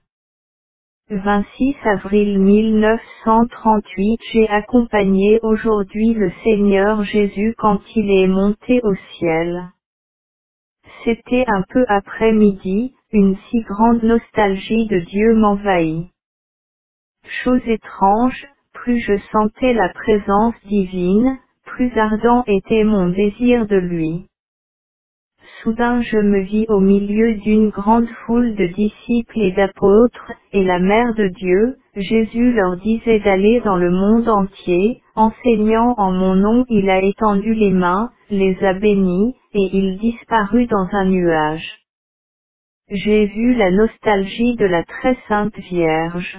26 avril 1938. J'ai accompagné aujourd'hui le Seigneur Jésus quand il est monté au ciel. C'était un peu après midi, une si grande nostalgie de Dieu m'envahit. Chose étrange, plus je sentais la présence divine, plus ardent était mon désir de lui. Soudain je me vis au milieu d'une grande foule de disciples et d'apôtres, et la Mère de Dieu, Jésus leur disait d'aller dans le monde entier, enseignant en mon nom. Il a étendu les mains, les a bénis, et il disparut dans un nuage. J'ai vu la nostalgie de la très sainte Vierge.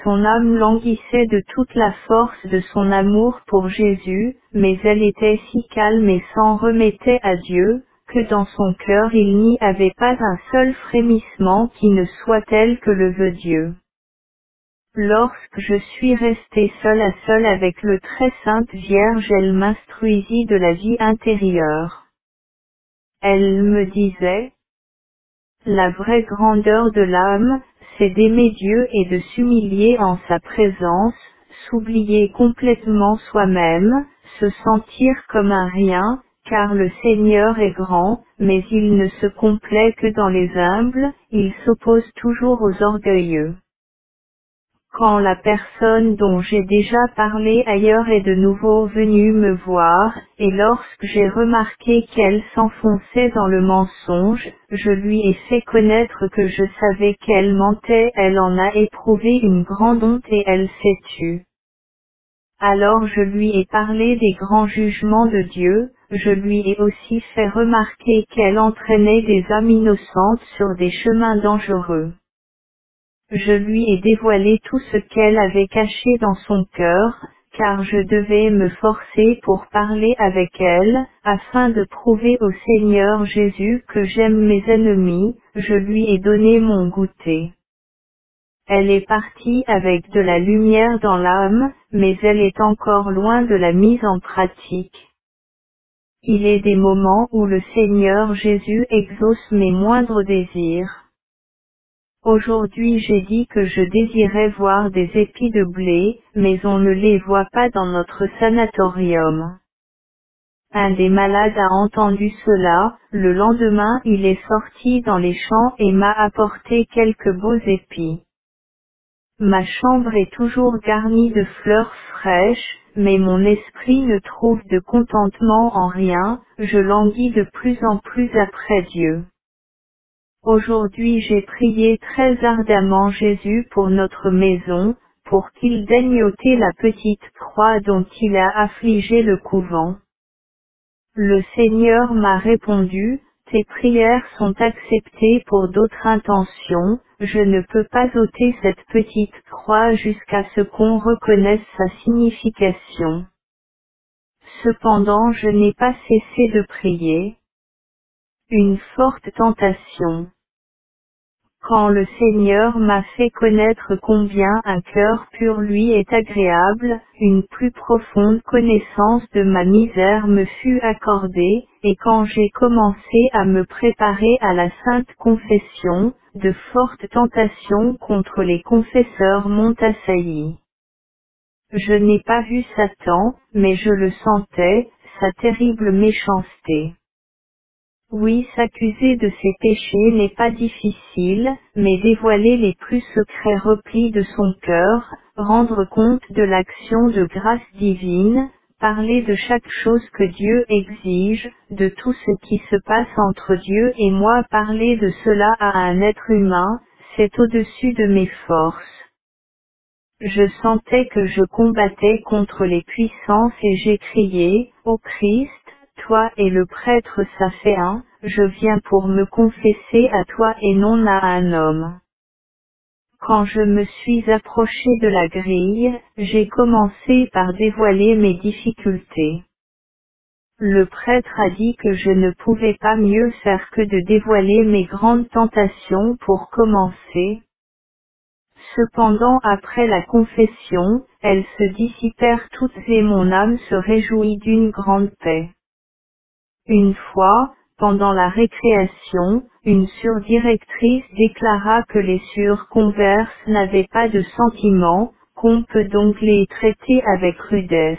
Son âme languissait de toute la force de son amour pour Jésus, mais elle était si calme et s'en remettait à Dieu, que dans son cœur il n'y avait pas un seul frémissement qui ne soit tel que le veut Dieu. Lorsque je suis restée seule avec le très sainte Vierge, elle m'instruisit de la vie intérieure. Elle me disait, la vraie grandeur de l'âme, c'est d'aimer Dieu et de s'humilier en sa présence, s'oublier complètement soi-même, se sentir comme un rien, car le Seigneur est grand, mais il ne se complaît que dans les humbles, il s'oppose toujours aux orgueilleux. Quand la personne dont j'ai déjà parlé ailleurs est de nouveau venue me voir, et lorsque j'ai remarqué qu'elle s'enfonçait dans le mensonge, je lui ai fait connaître que je savais qu'elle mentait. Elle en a éprouvé une grande honte et elle s'est tue. Alors je lui ai parlé des grands jugements de Dieu, je lui ai aussi fait remarquer qu'elle entraînait des âmes innocentes sur des chemins dangereux. Je lui ai dévoilé tout ce qu'elle avait caché dans son cœur, car je devais me forcer pour parler avec elle, afin de prouver au Seigneur Jésus que j'aime mes ennemis. Je lui ai donné mon goûter. Elle est partie avec de la lumière dans l'âme, mais elle est encore loin de la mise en pratique. Il est des moments où le Seigneur Jésus exauce mes moindres désirs. Aujourd'hui j'ai dit que je désirais voir des épis de blé, mais on ne les voit pas dans notre sanatorium. Un des malades a entendu cela, le lendemain il est sorti dans les champs et m'a apporté quelques beaux épis. Ma chambre est toujours garnie de fleurs fraîches, mais mon esprit ne trouve de contentement en rien, je languis de plus en plus après Dieu. Aujourd'hui j'ai prié très ardemment Jésus pour notre maison, pour qu'il daigne ôter la petite croix dont il a affligé le couvent. Le Seigneur m'a répondu, tes prières sont acceptées pour d'autres intentions, je ne peux pas ôter cette petite croix jusqu'à ce qu'on reconnaisse sa signification. Cependant je n'ai pas cessé de prier. Une forte tentation. Quand le Seigneur m'a fait connaître combien un cœur pur lui est agréable, une plus profonde connaissance de ma misère me fut accordée, et quand j'ai commencé à me préparer à la Sainte Confession, de fortes tentations contre les confesseurs m'ont assailli. Je n'ai pas vu Satan, mais je le sentais, sa terrible méchanceté. Oui, s'accuser de ses péchés n'est pas difficile, mais dévoiler les plus secrets replis de son cœur, rendre compte de l'action de grâce divine, parler de chaque chose que Dieu exige, de tout ce qui se passe entre Dieu et moi, parler de cela à un être humain, c'est au-dessus de mes forces. Je sentais que je combattais contre les puissances et j'ai crié, ô Christ, toi et le prêtre ça fait un, je viens pour me confesser à toi et non à un homme. Quand je me suis approché de la grille, j'ai commencé par dévoiler mes difficultés. Le prêtre a dit que je ne pouvais pas mieux faire que de dévoiler mes grandes tentations pour commencer. Cependant après la confession, elles se dissipèrent toutes et mon âme se réjouit d'une grande paix. Une fois, pendant la récréation, une surdirectrice déclara que les surconverses n'avaient pas de sentiments, qu'on peut donc les traiter avec rudesse.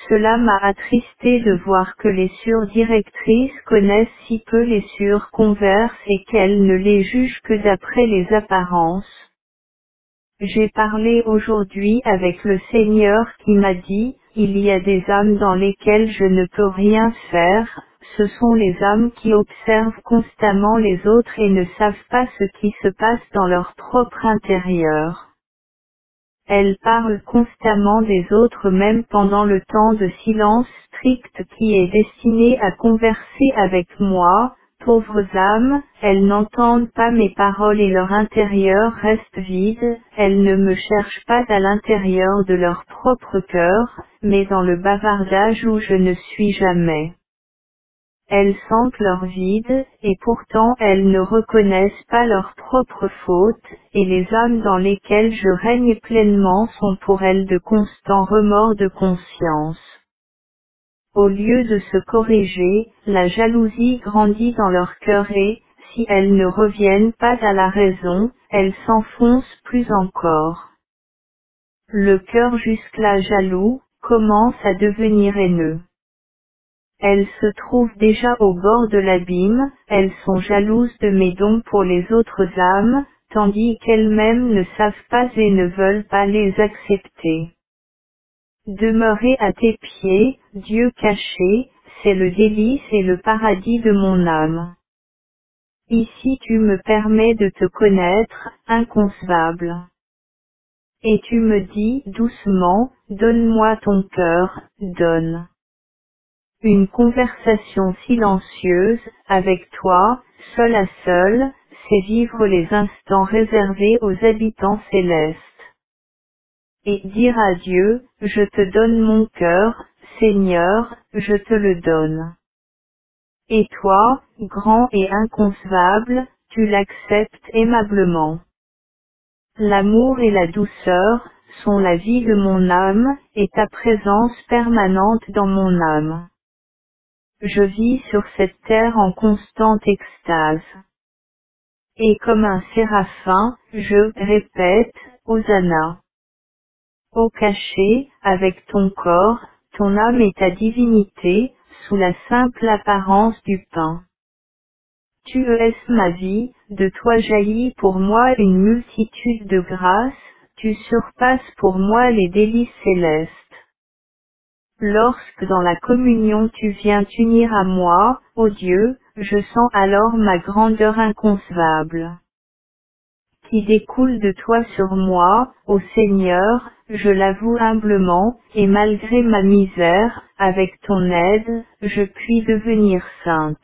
Cela m'a attristé de voir que les surdirectrices connaissent si peu les surconverses et qu'elles ne les jugent que d'après les apparences. J'ai parlé aujourd'hui avec le Seigneur qui m'a dit, il y a des âmes dans lesquelles je ne peux rien faire, ce sont les âmes qui observent constamment les autres et ne savent pas ce qui se passe dans leur propre intérieur. Elles parlent constamment des autres même pendant le temps de silence strict qui est destiné à converser avec moi. Pauvres âmes, elles n'entendent pas mes paroles et leur intérieur reste vide, elles ne me cherchent pas à l'intérieur de leur propre cœur, mais dans le bavardage où je ne suis jamais. Elles sentent leur vide, et pourtant elles ne reconnaissent pas leur propre faute, et les âmes dans lesquelles je règne pleinement sont pour elles de constants remords de conscience. Au lieu de se corriger, la jalousie grandit dans leur cœur et, si elles ne reviennent pas à la raison, elles s'enfoncent plus encore. Le cœur jusque-là jaloux, commence à devenir haineux. Elles se trouvent déjà au bord de l'abîme, elles sont jalouses de mes dons pour les autres âmes, tandis qu'elles-mêmes ne savent pas et ne veulent pas les accepter. Demeurer à tes pieds, Dieu caché, c'est le délice et le paradis de mon âme. Ici tu me permets de te connaître, inconcevable. Et tu me dis doucement, donne-moi ton cœur, donne. Une conversation silencieuse, avec toi, seul à seul, c'est vivre les instants réservés aux habitants célestes. Et dire à Dieu, je te donne mon cœur, Seigneur, je te le donne. Et toi, grand et inconcevable, tu l'acceptes aimablement. L'amour et la douceur sont la vie de mon âme, et ta présence permanente dans mon âme. Je vis sur cette terre en constante extase. Et comme un séraphin, je répète, Hosanna. Ô caché, avec ton corps, ton âme et ta divinité, sous la simple apparence du pain. Tu es ma vie, de toi jaillit pour moi une multitude de grâces, tu surpasses pour moi les délices célestes. Lorsque dans la communion tu viens t'unir à moi, ô Dieu, je sens alors ma grandeur inconcevable qui découle de toi sur moi, ô Seigneur, je l'avoue humblement, et malgré ma misère, avec ton aide, je puis devenir sainte.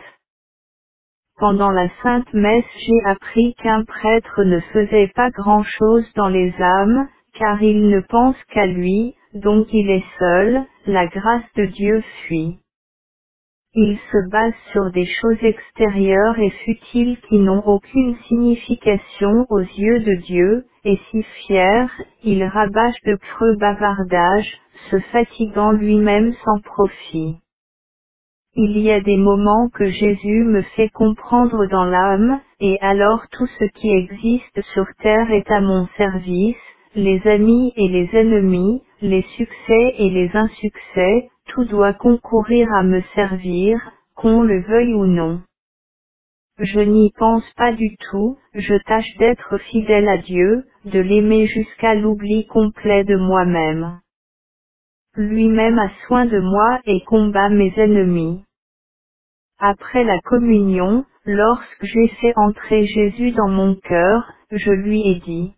Pendant la Sainte Messe j'ai appris qu'un prêtre ne faisait pas grand-chose dans les âmes, car il ne pense qu'à lui, donc il est seul, la grâce de Dieu fuit. Il se base sur des choses extérieures et futiles qui n'ont aucune signification aux yeux de Dieu, et si fier, il rabâche de creux bavardages, se fatiguant lui-même sans profit. Il y a des moments que Jésus me fait comprendre dans l'âme, et alors tout ce qui existe sur terre est à mon service, les amis et les ennemis, les succès et les insuccès, tout doit concourir à me servir, qu'on le veuille ou non. Je n'y pense pas du tout, je tâche d'être fidèle à Dieu, de l'aimer jusqu'à l'oubli complet de moi-même. Lui-même a soin de moi et combat mes ennemis. Après la communion, lorsque j'ai fait entrer Jésus dans mon cœur, je lui ai dit: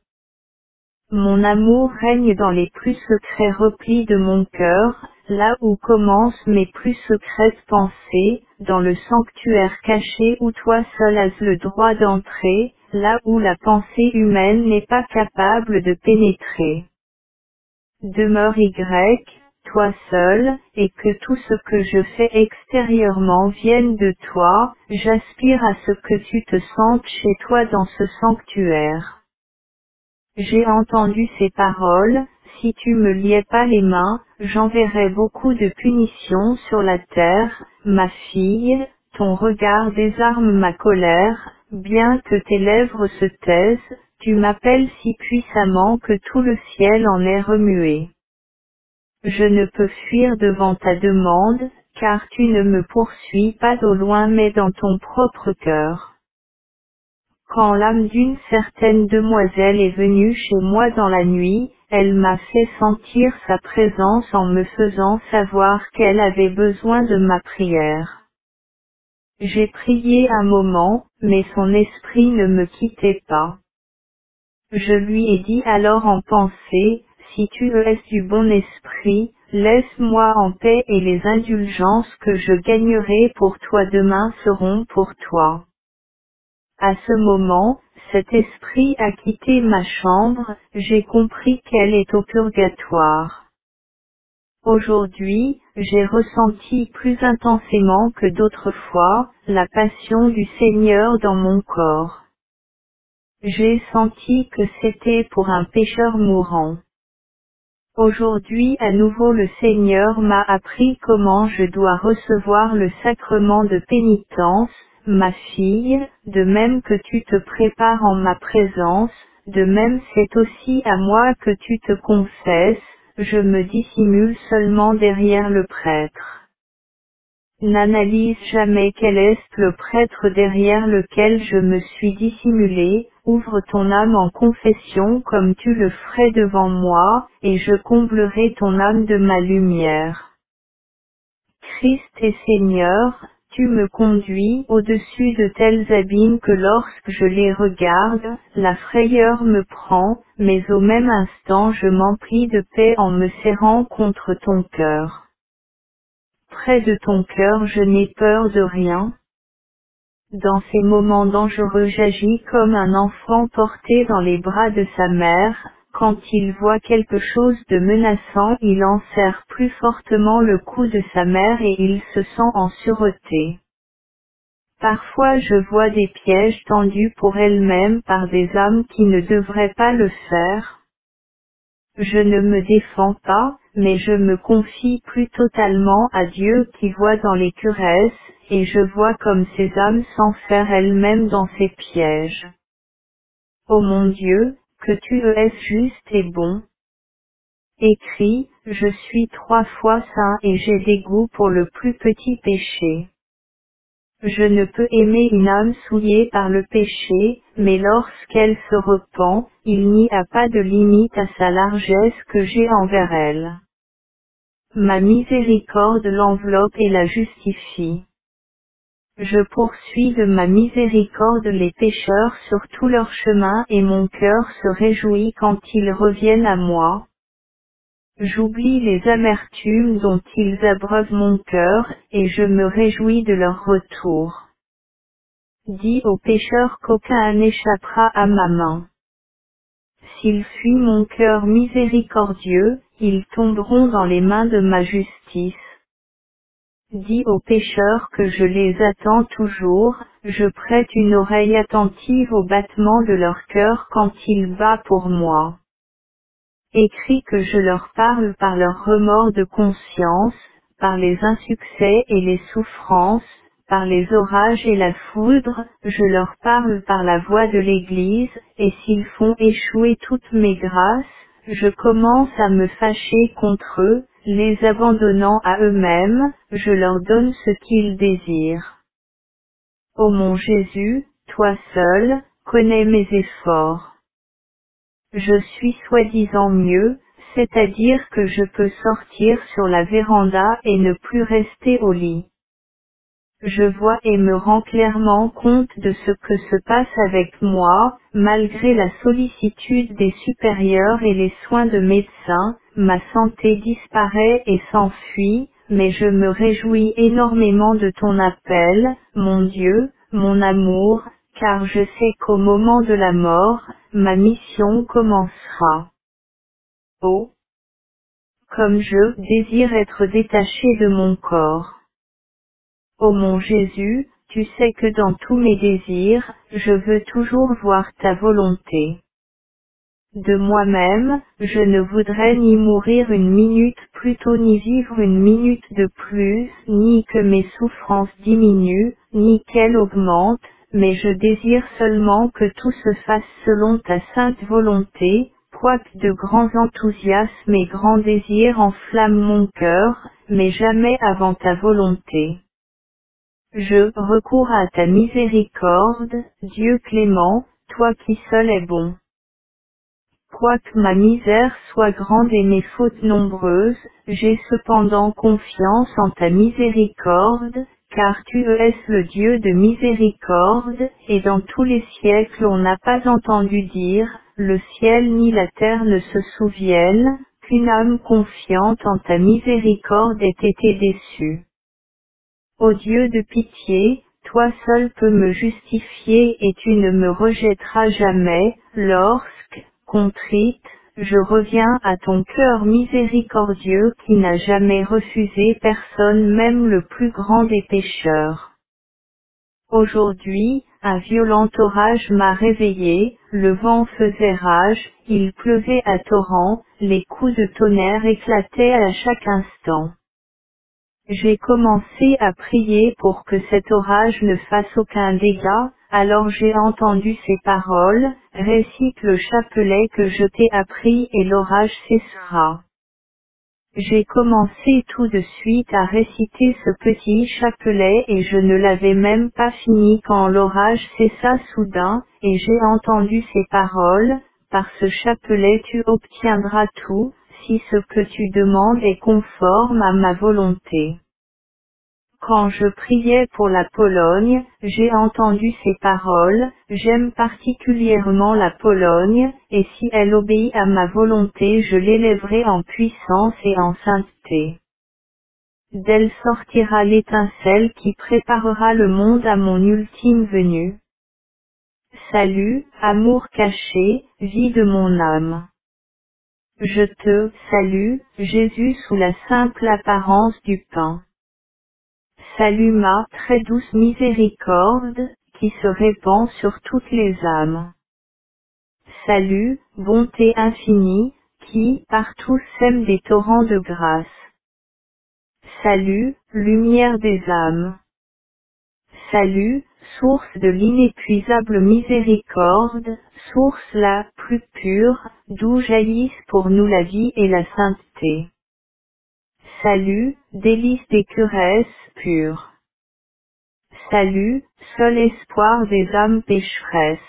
Mon amour règne dans les plus secrets replis de mon cœur, là où commencent mes plus secrètes pensées, dans le sanctuaire caché où toi seul as le droit d'entrer, là où la pensée humaine n'est pas capable de pénétrer. Demeure toi seul, et que tout ce que je fais extérieurement vienne de toi, j'aspire à ce que tu te sentes chez toi dans ce sanctuaire. J'ai entendu ces paroles, si tu me liais pas les mains, j'enverrais beaucoup de punitions sur la terre, ma fille, ton regard désarme ma colère, bien que tes lèvres se taisent, tu m'appelles si puissamment que tout le ciel en est remué. Je ne peux fuir devant ta demande, car tu ne me poursuis pas au loin mais dans ton propre cœur. Quand l'âme d'une certaine demoiselle est venue chez moi dans la nuit, elle m'a fait sentir sa présence en me faisant savoir qu'elle avait besoin de ma prière. J'ai prié un moment, mais son esprit ne me quittait pas. Je lui ai dit alors en pensée, si tu es du bon esprit, laisse-moi en paix et les indulgences que je gagnerai pour toi demain seront pour toi. À ce moment, cet esprit a quitté ma chambre, j'ai compris qu'elle est au purgatoire. Aujourd'hui, j'ai ressenti plus intensément que d'autres fois, la passion du Seigneur dans mon corps. J'ai senti que c'était pour un pécheur mourant. Aujourd'hui à nouveau le Seigneur m'a appris comment je dois recevoir le sacrement de pénitence, ma fille, de même que tu te prépares en ma présence, de même c'est aussi à moi que tu te confesses, je me dissimule seulement derrière le prêtre. N'analyse jamais quel est le prêtre derrière lequel je me suis dissimulé, ouvre ton âme en confession comme tu le ferais devant moi, et je comblerai ton âme de ma lumière. Christ est Seigneur, tu me conduis au-dessus de tels abîmes que lorsque je les regarde, la frayeur me prend, mais au même instant je m'emplis de paix en me serrant contre ton cœur. Près de ton cœur je n'ai peur de rien. Dans ces moments dangereux j'agis comme un enfant porté dans les bras de sa mère, quand il voit quelque chose de menaçant il enserre plus fortement le cou de sa mère et il se sent en sûreté. Parfois je vois des pièges tendus pour elle-même par des âmes qui ne devraient pas le faire. Je ne me défends pas, mais je me confie plus totalement à Dieu qui voit dans les curesses, et je vois comme ces âmes s'enferment elles-mêmes dans ces pièges. Ô mon Dieu, que tu es juste et bon. Écrit, je suis 3 fois saint et j'ai dégoût pour le plus petit péché. Je ne peux aimer une âme souillée par le péché, mais lorsqu'elle se repent, il n'y a pas de limite à sa largesse que j'ai envers elle. Ma miséricorde l'enveloppe et la justifie. Je poursuis de ma miséricorde les pécheurs sur tout leur chemin et mon cœur se réjouit quand ils reviennent à moi. J'oublie les amertumes dont ils abreuvent mon cœur, et je me réjouis de leur retour. Dis aux pécheurs qu'aucun n'échappera à ma main. S'ils fuient mon cœur miséricordieux, ils tomberont dans les mains de ma justice. Dis aux pécheurs que je les attends toujours, je prête une oreille attentive au battement de leur cœur quand il bat pour moi. Écris que je leur parle par leurs remords de conscience, par les insuccès et les souffrances, par les orages et la foudre, je leur parle par la voix de l'Église, et s'ils font échouer toutes mes grâces, je commence à me fâcher contre eux, les abandonnant à eux-mêmes, je leur donne ce qu'ils désirent. Ô mon Jésus, toi seul, connais mes efforts. Je suis soi-disant mieux, c'est-à-dire que je peux sortir sur la véranda et ne plus rester au lit. Je vois et me rends clairement compte de ce que se passe avec moi, malgré la sollicitude des supérieurs et les soins de médecins, ma santé disparaît et s'enfuit, mais je me réjouis énormément de ton appel, mon Dieu, mon amour, car je sais qu'au moment de la mort, ma mission commencera. Oh, comme je désire être détaché de mon corps. Ô mon Jésus, tu sais que dans tous mes désirs, je veux toujours voir ta volonté. De moi-même, je ne voudrais ni mourir une minute plus tôt ni vivre une minute de plus, ni que mes souffrances diminuent, ni qu'elles augmentent, mais je désire seulement que tout se fasse selon ta sainte volonté, quoique de grands enthousiasmes et grands désirs enflamment mon cœur, mais jamais avant ta volonté. Je recours à ta miséricorde, Dieu clément, toi qui seul es bon. Quoique ma misère soit grande et mes fautes nombreuses, j'ai cependant confiance en ta miséricorde, car tu es le Dieu de miséricorde, et dans tous les siècles on n'a pas entendu dire, le ciel ni la terre ne se souviennent, qu'une âme confiante en ta miséricorde ait été déçue. Ô Dieu de pitié, toi seul peux me justifier et tu ne me rejetteras jamais, lorsque, contrite, je reviens à ton cœur miséricordieux qui n'a jamais refusé personne même le plus grand des pécheurs. Aujourd'hui, un violent orage m'a réveillé, le vent faisait rage, il pleuvait à torrents, les coups de tonnerre éclataient à chaque instant. J'ai commencé à prier pour que cet orage ne fasse aucun dégât, alors j'ai entendu ces paroles, récite le chapelet que je t'ai appris et l'orage cessera. J'ai commencé tout de suite à réciter ce petit chapelet et je ne l'avais même pas fini quand l'orage cessa soudain, et j'ai entendu ces paroles, par ce chapelet tu obtiendras tout, si ce que tu demandes est conforme à ma volonté. Quand je priais pour la Pologne, j'ai entendu ces paroles, j'aime particulièrement la Pologne, et si elle obéit à ma volonté je l'élèverai en puissance et en sainteté. D'elle sortira l'étincelle qui préparera le monde à mon ultime venue. Salut, amour caché, vie de mon âme. Je te salue, Jésus sous la simple apparence du pain. Salut ma très douce miséricorde, qui se répand sur toutes les âmes. Salut, bonté infinie, qui partout sème des torrents de grâce. Salut, lumière des âmes. Salut, source de l'inépuisable miséricorde, source la plus pure, d'où jaillissent pour nous la vie et la sainteté. Salut, délice des curesses pures. Salut, seul espoir des âmes pécheresses.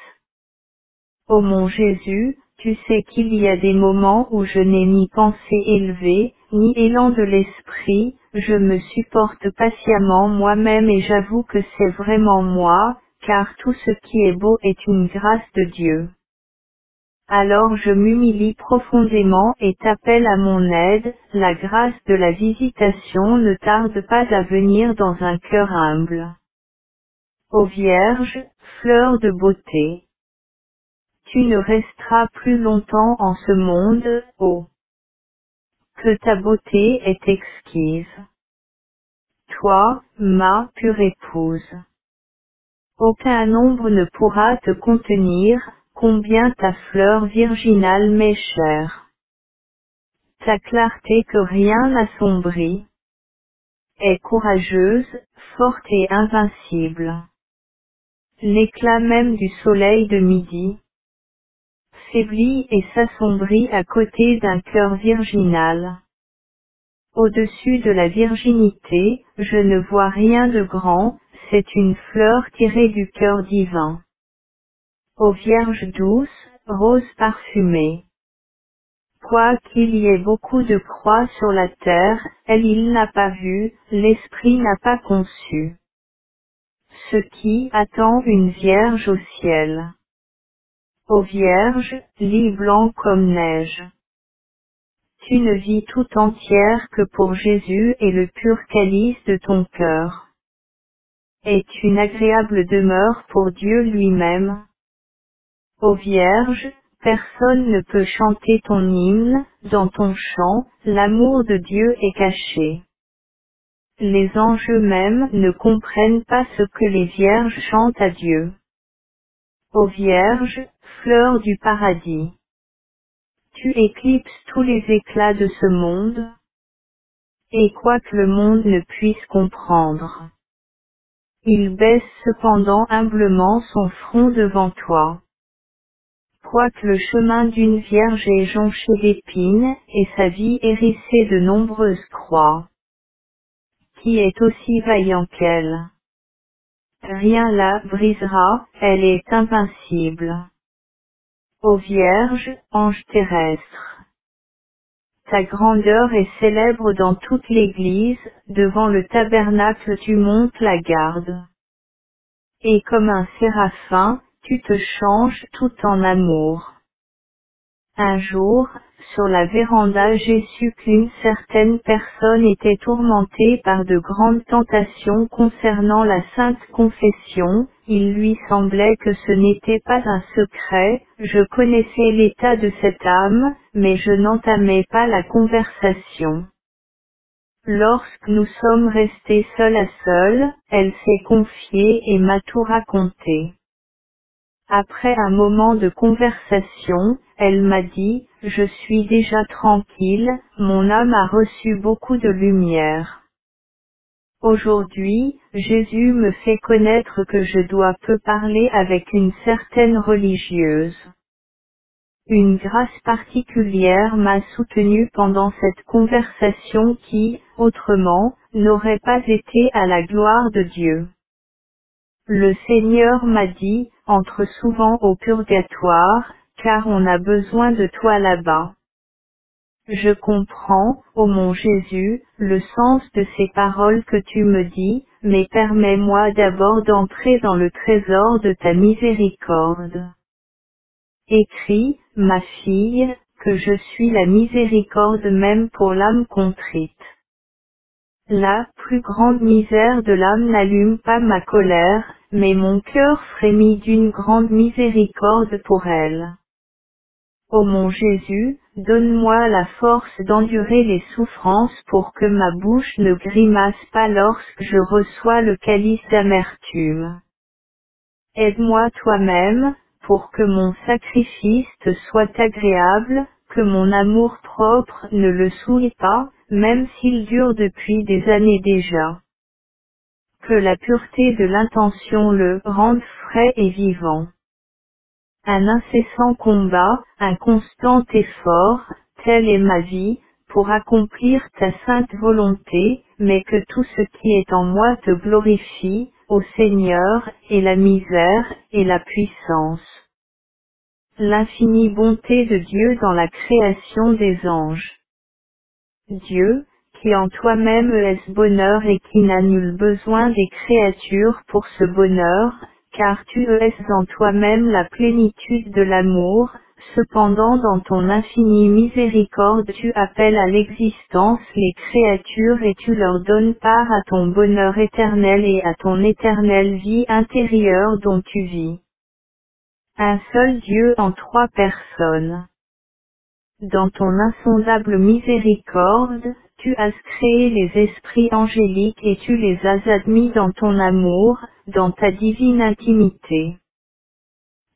Ô mon Jésus, tu sais qu'il y a des moments où je n'ai ni pensée élevée, ni élan de l'esprit, je me supporte patiemment moi-même et j'avoue que c'est vraiment moi, car tout ce qui est beau est une grâce de Dieu. Alors je m'humilie profondément et t'appelle à mon aide, la grâce de la visitation ne tarde pas à venir dans un cœur humble. Ô Vierge, fleur de beauté, tu ne resteras plus longtemps en ce monde, ô, que ta beauté est exquise. toi, ma pure épouse. Aucun nombre ne pourra te contenir, combien ta fleur virginale m'est chère. Ta clarté que rien n'assombrit est courageuse, forte et invincible. L'éclat même du soleil de midi faiblit et s'assombrit à côté d'un cœur virginal. Au-dessus de la virginité, je ne vois rien de grand, c'est une fleur tirée du cœur divin. Ô Vierge douce, rose parfumée. Quoiqu'il y ait beaucoup de croix sur la terre, elle il n'a pas vu, l'esprit n'a pas conçu. Ce qui attend une vierge au ciel. Ô Vierge, lit blanc comme neige. Tu ne vis tout entière que pour Jésus et le pur calice de ton cœur. Est une agréable demeure pour Dieu lui-même. Ô Vierge, personne ne peut chanter ton hymne, dans ton chant, l'amour de Dieu est caché. Les anges eux-mêmes ne comprennent pas ce que les vierges chantent à Dieu. Ô Vierge, fleur du paradis. Tu éclipses tous les éclats de ce monde, et quoique le monde ne puisse comprendre, il baisse cependant humblement son front devant toi. Quoique le chemin d'une vierge est jonché d'épines, et sa vie hérissée de nombreuses croix, qui est aussi vaillant qu'elle. Rien la brisera, elle est invincible. Ô Vierge, ange terrestre, ta grandeur est célèbre dans toute l'Église, devant le tabernacle tu montes la garde. Et comme un séraphin, tu te changes tout en amour. Un jour, sur la véranda j'ai su qu'une certaine personne était tourmentée par de grandes tentations concernant la Sainte Confession, il lui semblait que ce n'était pas un secret, je connaissais l'état de cette âme, mais je n'entamais pas la conversation. Lorsque nous sommes restés seul à seul, elle s'est confiée et m'a tout raconté. Après un moment de conversation, elle m'a dit, je suis déjà tranquille, mon âme a reçu beaucoup de lumière. Aujourd'hui, Jésus me fait connaître que je dois peu parler avec une certaine religieuse. Une grâce particulière m'a soutenu pendant cette conversation qui, autrement, n'aurait pas été à la gloire de Dieu. Le Seigneur m'a dit, entre souvent au purgatoire, car on a besoin de toi là-bas. Je comprends, ô mon Jésus, le sens de ces paroles que tu me dis, mais permets-moi d'abord d'entrer dans le trésor de ta miséricorde. Écris, ma fille, que je suis la miséricorde même pour l'âme contrite. La plus grande misère de l'âme n'allume pas ma colère, mais mon cœur frémit d'une grande miséricorde pour elle. Ô mon Jésus, donne-moi la force d'endurer les souffrances pour que ma bouche ne grimace pas lorsque je reçois le calice d'amertume. Aide-moi toi-même, pour que mon sacrifice te soit agréable, que mon amour-propre ne le souille pas, même s'il dure depuis des années déjà. Que la pureté de l'intention le rende frais et vivant. Un incessant combat, un constant effort, telle est ma vie, pour accomplir ta sainte volonté, mais que tout ce qui est en moi te glorifie, ô Seigneur, et la misère, et la puissance. L'infinie bonté de Dieu dans la création des anges. Dieu, qui en toi-même est ce bonheur et qui n'a nul besoin des créatures pour ce bonheur, car tu es en toi-même la plénitude de l'amour, cependant dans ton infinie miséricorde tu appelles à l'existence les créatures et tu leur donnes part à ton bonheur éternel et à ton éternelle vie intérieure dont tu vis. Un seul Dieu en trois personnes. Dans ton insondable miséricorde, Tu as créé les esprits angéliques et tu les as admis dans ton amour, dans ta divine intimité.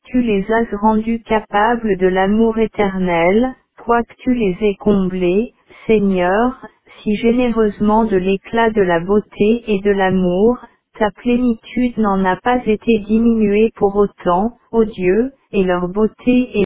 Tu les as rendus capables de l'amour éternel, quoique tu les aies comblés, Seigneur, si généreusement de l'éclat de la beauté et de l'amour, ta plénitude n'en a pas été diminuée pour autant, ô Dieu, et leur beauté est